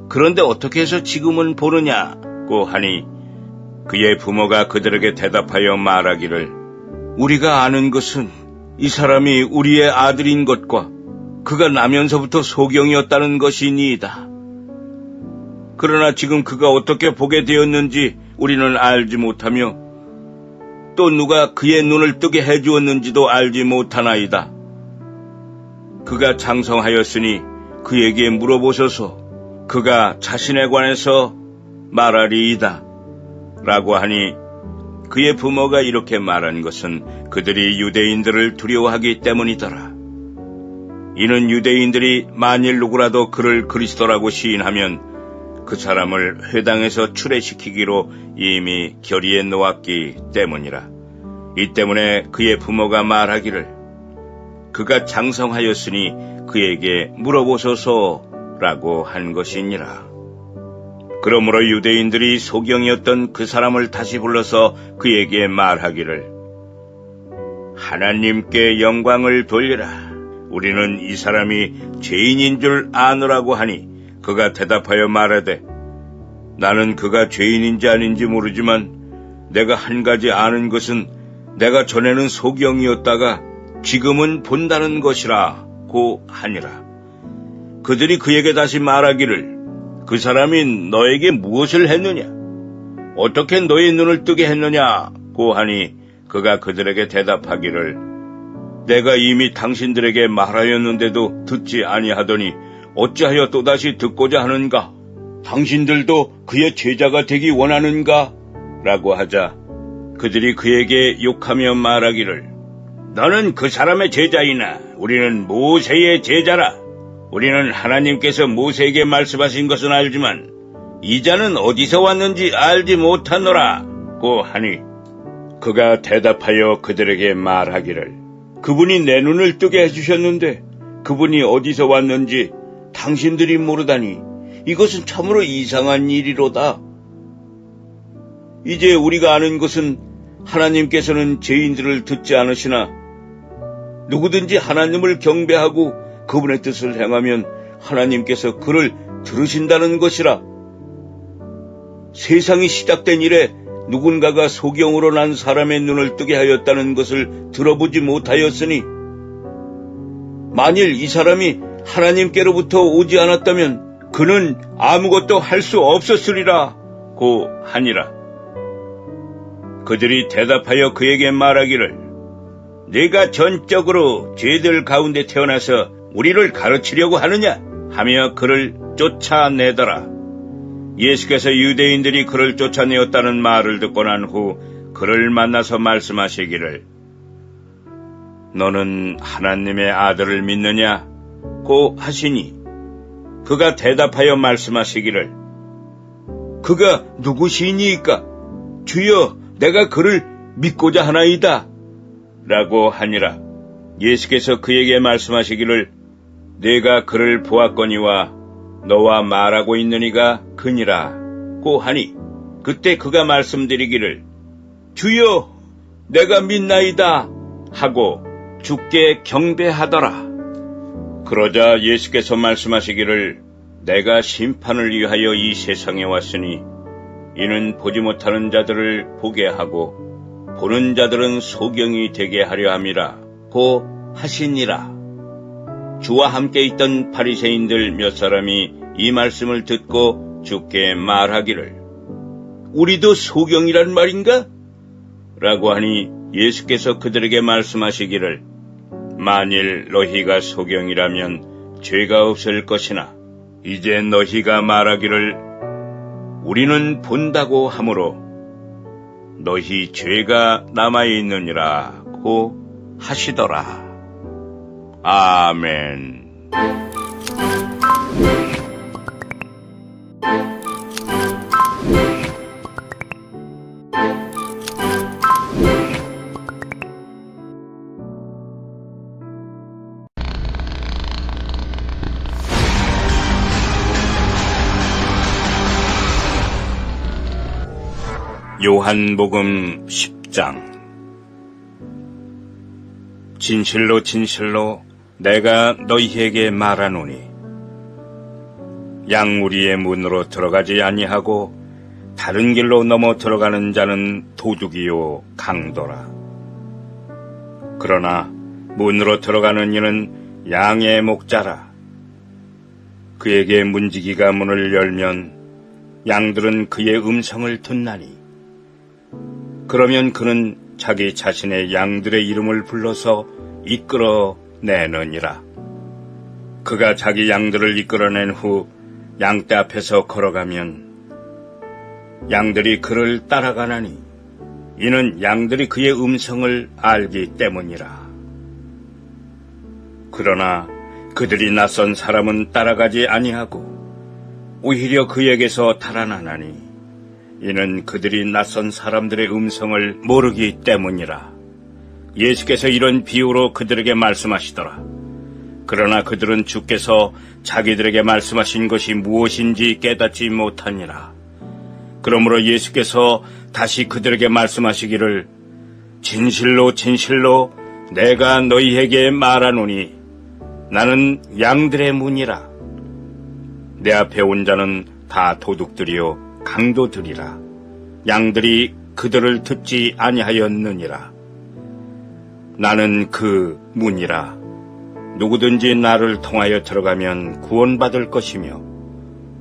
그런데 어떻게 해서 지금은 보느냐고 하니 그의 부모가 그들에게 대답하여 말하기를 우리가 아는 것은 이 사람이 우리의 아들인 것과 그가 나면서부터 소경이었다는 것이니이다. 그러나 지금 그가 어떻게 보게 되었는지 우리는 알지 못하며 또 누가 그의 눈을 뜨게 해주었는지도 알지 못하나이다. 그가 장성하였으니 그에게 물어보소서 그가 자신에 관해서 말하리이다. 라고 하니 그의 부모가 이렇게 말한 것은 그들이 유대인들을 두려워하기 때문이더라. 이는 유대인들이 만일 누구라도 그를 그리스도라고 시인하면 그 사람을 회당에서 출애시키기로 이미 결의에 놓았기 때문이라. 이 때문에 그의 부모가 말하기를 그가 장성하였으니 그에게 물어보소서라고 한 것이니라. 그러므로 유대인들이 소경이었던 그 사람을 다시 불러서 그에게 말하기를 하나님께 영광을 돌리라. 우리는 이 사람이 죄인인 줄 아노라고 하니 그가 대답하여 말하되 나는 그가 죄인인지 아닌지 모르지만 내가 한 가지 아는 것은 내가 전에는 소경이었다가 지금은 본다는 것이라 고 하니라. 그들이 그에게 다시 말하기를 그 사람이 너에게 무엇을 했느냐? 어떻게 너의 눈을 뜨게 했느냐? 고 하니 그가 그들에게 대답하기를 내가 이미 당신들에게 말하였는데도 듣지 아니하더니 어찌하여 또다시 듣고자 하는가? 당신들도 그의 제자가 되기 원하는가? 라고 하자 그들이 그에게 욕하며 말하기를 너는 그 사람의 제자이나 우리는 모세의 제자라. 우리는 하나님께서 모세에게 말씀하신 것은 알지만 이 자는 어디서 왔는지 알지 못하노라 고 하니 그가 대답하여 그들에게 말하기를 그분이 내 눈을 뜨게 해주셨는데 그분이 어디서 왔는지 당신들이 모르다니 이것은 참으로 이상한 일이로다. 이제 우리가 아는 것은 하나님께서는 죄인들을 듣지 않으시나 누구든지 하나님을 경배하고 그분의 뜻을 행하면 하나님께서 그를 들으신다는 것이라. 세상이 시작된 이래 누군가가 소경으로 난 사람의 눈을 뜨게 하였다는 것을 들어보지 못하였으니 만일 이 사람이 하나님께로부터 오지 않았다면 그는 아무것도 할 수 없었으리라 고 하니라. 그들이 대답하여 그에게 말하기를 네가 전적으로 죄들 가운데 태어나서 우리를 가르치려고 하느냐 하며 그를 쫓아내더라. 예수께서 유대인들이 그를 쫓아내었다는 말을 듣고 난 후 그를 만나서 말씀하시기를 너는 하나님의 아들을 믿느냐 고 하시니 그가 대답하여 말씀하시기를 그가 누구시니까 주여 내가 그를 믿고자 하나이다 라고 하니라. 예수께서 그에게 말씀하시기를 네가 그를 보았거니와 너와 말하고 있느니가 그니라 고 하니 그때 그가 말씀드리기를 주여 내가 믿나이다 하고 주께 경배하더라. 그러자 예수께서 말씀하시기를 내가 심판을 위하여 이 세상에 왔으니 이는 보지 못하는 자들을 보게 하고 보는 자들은 소경이 되게 하려 함이라 고 하시니라. 주와 함께 있던 바리새인들 몇 사람이 이 말씀을 듣고 주께 말하기를 우리도 소경이란 말인가? 라고 하니 예수께서 그들에게 말씀하시기를 만일 너희가 소경이라면 죄가 없을 것이나 이제 너희가 말하기를 우리는 본다고 하므로 너희 죄가 남아있느니라 고 하시더라. 아멘. 요한복음 10장. 진실로 진실로 내가 너희에게 말하노니 양무리의 문으로 들어가지 아니하고 다른 길로 넘어 들어가는 자는 도둑이요 강도라. 그러나 문으로 들어가는 이는 양의 목자라. 그에게 문지기가 문을 열면 양들은 그의 음성을 듣나니 그러면 그는 자기 자신의 양들의 이름을 불러서 이끌어내느니라. 그가 자기 양들을 이끌어낸 후 양떼 앞에서 걸어가면 양들이 그를 따라가나니 이는 양들이 그의 음성을 알기 때문이라. 그러나 그들이 낯선 사람은 따라가지 아니하고 오히려 그에게서 달아나나니 이는 그들이 낯선 사람들의 음성을 모르기 때문이라. 예수께서 이런 비유로 그들에게 말씀하시더라. 그러나 그들은 주께서 자기들에게 말씀하신 것이 무엇인지 깨닫지 못하니라. 그러므로 예수께서 다시 그들에게 말씀하시기를 진실로 진실로 내가 너희에게 말하노니 나는 양들의 문이라. 내 앞에 온 자는 다 도둑들이요 강도들이라. 양들이 그들을 듣지 아니하였느니라. 나는 그 문이라. 누구든지 나를 통하여 들어가면 구원받을 것이며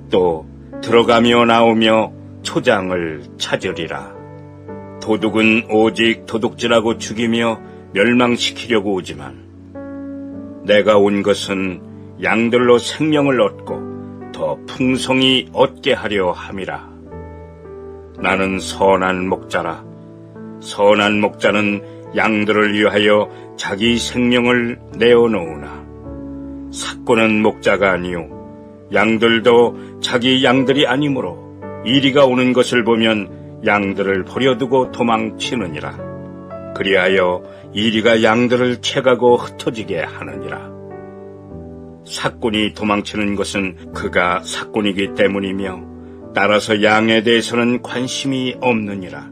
또 들어가며 나오며 초장을 찾으리라. 도둑은 오직 도둑질하고 죽이며 멸망시키려고 오지만 내가 온 것은 양들로 생명을 얻고 더 풍성히 얻게 하려 함이라. 나는 선한 목자라. 선한 목자는 양들을 위하여 자기 생명을 내어놓으나 삭고는 목자가 아니요 양들도 자기 양들이 아니므로 이리가 오는 것을 보면 양들을 버려두고 도망치느니라. 그리하여 이리가 양들을 채가고 흩어지게 하느니라. 삭군이 도망치는 것은 그가 삭군이기 때문이며 따라서 양에 대해서는 관심이 없느니라.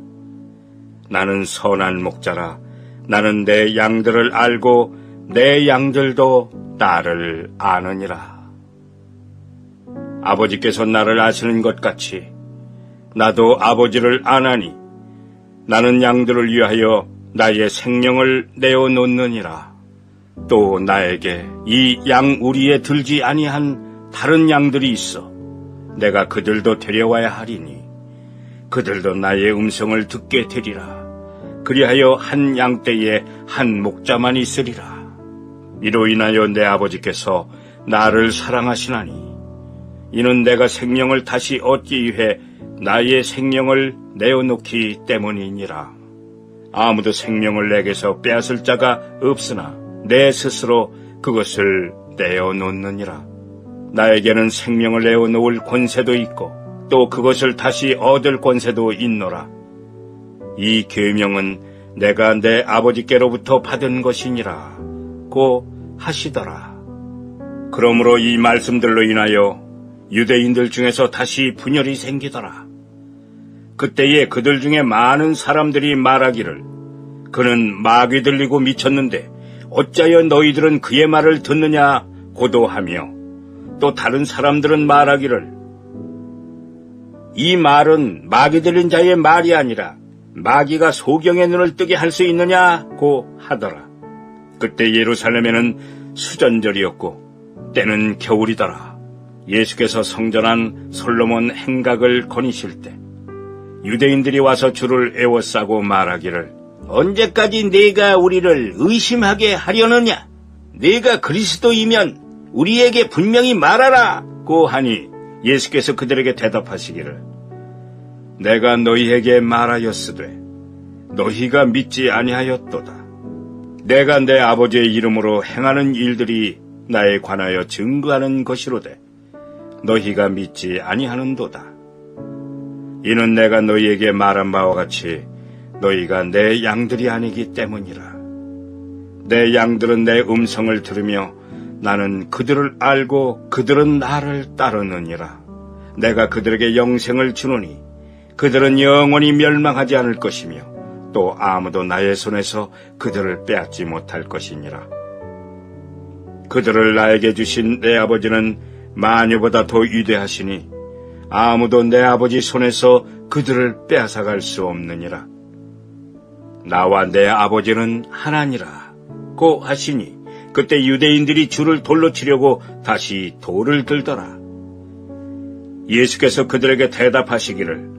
나는 선한 목자라. 나는 내 양들을 알고 내 양들도 나를 아느니라. 아버지께서 나를 아시는 것 같이 나도 아버지를 아나니 나는 양들을 위하여 나의 생명을 내어놓느니라. 또 나에게 이 양 우리에 들지 아니한 다른 양들이 있어 내가 그들도 데려와야 하리니 그들도 나의 음성을 듣게 되리라. 그리하여 한 양떼에 한 목자만 있으리라. 이로 인하여 내 아버지께서 나를 사랑하시나니 이는 내가 생명을 다시 얻기 위해 나의 생명을 내어놓기 때문이니라. 아무도 생명을 내게서 빼앗을 자가 없으나 내 스스로 그것을 내어놓느니라. 나에게는 생명을 내어놓을 권세도 있고 또 그것을 다시 얻을 권세도 있노라. 이 계명은 내가 내 아버지께로부터 받은 것이니라 고 하시더라. 그러므로 이 말씀들로 인하여 유대인들 중에서 다시 분열이 생기더라. 그때에 그들 중에 많은 사람들이 말하기를 그는 마귀 들리고 미쳤는데 어찌하여 너희들은 그의 말을 듣느냐 고도하며 또 다른 사람들은 말하기를 이 말은 마귀 들린 자의 말이 아니라 마귀가 소경의 눈을 뜨게 할 수 있느냐고 하더라. 그때 예루살렘에는 수전절이었고 때는 겨울이더라. 예수께서 성전한 솔로몬 행각을 거니실 때 유대인들이 와서 주를 에워싸고 말하기를 언제까지 네가 우리를 의심하게 하려느냐? 네가 그리스도이면 우리에게 분명히 말하라고 하니 예수께서 그들에게 대답하시기를 내가 너희에게 말하였으되 너희가 믿지 아니하였도다. 내가 내 아버지의 이름으로 행하는 일들이 나에 관하여 증거하는 것이로되 너희가 믿지 아니하는도다. 이는 내가 너희에게 말한 바와 같이 너희가 내 양들이 아니기 때문이라. 내 양들은 내 음성을 들으며 나는 그들을 알고 그들은 나를 따르느니라. 내가 그들에게 영생을 주노니 그들은 영원히 멸망하지 않을 것이며 또 아무도 나의 손에서 그들을 빼앗지 못할 것이니라. 그들을 나에게 주신 내 아버지는 마녀보다 더 위대하시니 아무도 내 아버지 손에서 그들을 빼앗아갈 수 없느니라. 나와 내 아버지는 하나니라 고 하시니 그때 유대인들이 주를 돌로 치려고 다시 돌을 들더라. 예수께서 그들에게 대답하시기를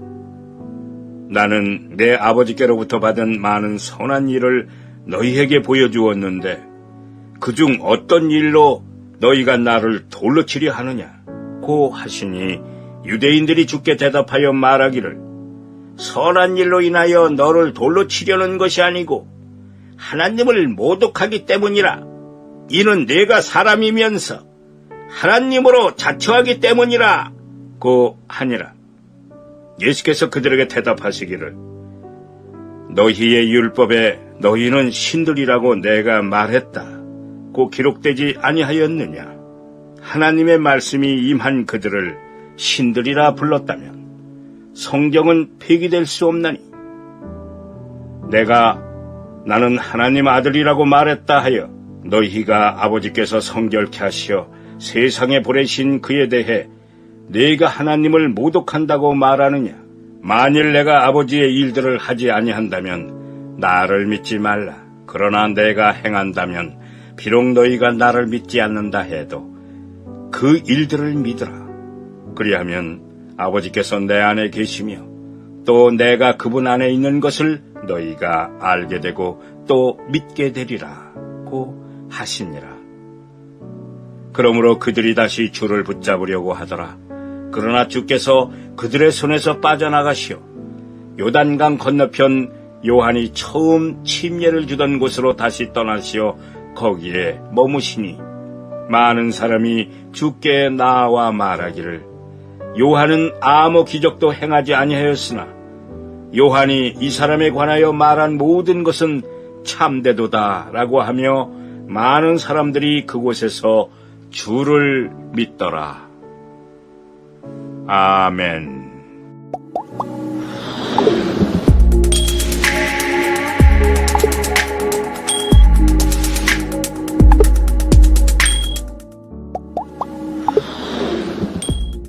나는 내 아버지께로부터 받은 많은 선한 일을 너희에게 보여주었는데 그중 어떤 일로 너희가 나를 돌로 치려 하느냐 고 하시니 유대인들이 주께 대답하여 말하기를 선한 일로 인하여 너를 돌로 치려는 것이 아니고 하나님을 모독하기 때문이라. 이는 네가 사람이면서 하나님으로 자처하기 때문이라 고 하니라. 예수께서 그들에게 대답하시기를 너희의 율법에 너희는 신들이라고 내가 말했다 고 기록되지 아니하였느냐. 하나님의 말씀이 임한 그들을 신들이라 불렀다면 성경은 폐기될 수 없나니 내가 나는 하나님 아들이라고 말했다 하여 너희가 아버지께서 성결케 하시어 세상에 보내신 그에 대해 네가 하나님을 모독한다고 말하느냐. 만일 내가 아버지의 일들을 하지 아니한다면 나를 믿지 말라. 그러나 내가 행한다면 비록 너희가 나를 믿지 않는다 해도 그 일들을 믿으라. 그리하면 아버지께서 내 안에 계시며 또 내가 그분 안에 있는 것을 너희가 알게 되고 또 믿게 되리라 고 하시니라. 그러므로 그들이 다시 주를 붙잡으려고 하더라. 그러나 주께서 그들의 손에서 빠져나가시어 요단강 건너편 요한이 처음 침례를 주던 곳으로 다시 떠나시어 거기에 머무시니 많은 사람이 주께 나와 말하기를 요한은 아무 기적도 행하지 아니하였으나 요한이 이 사람에 관하여 말한 모든 것은 참되도다 라고 하며 많은 사람들이 그곳에서 주를 믿더라. 아멘.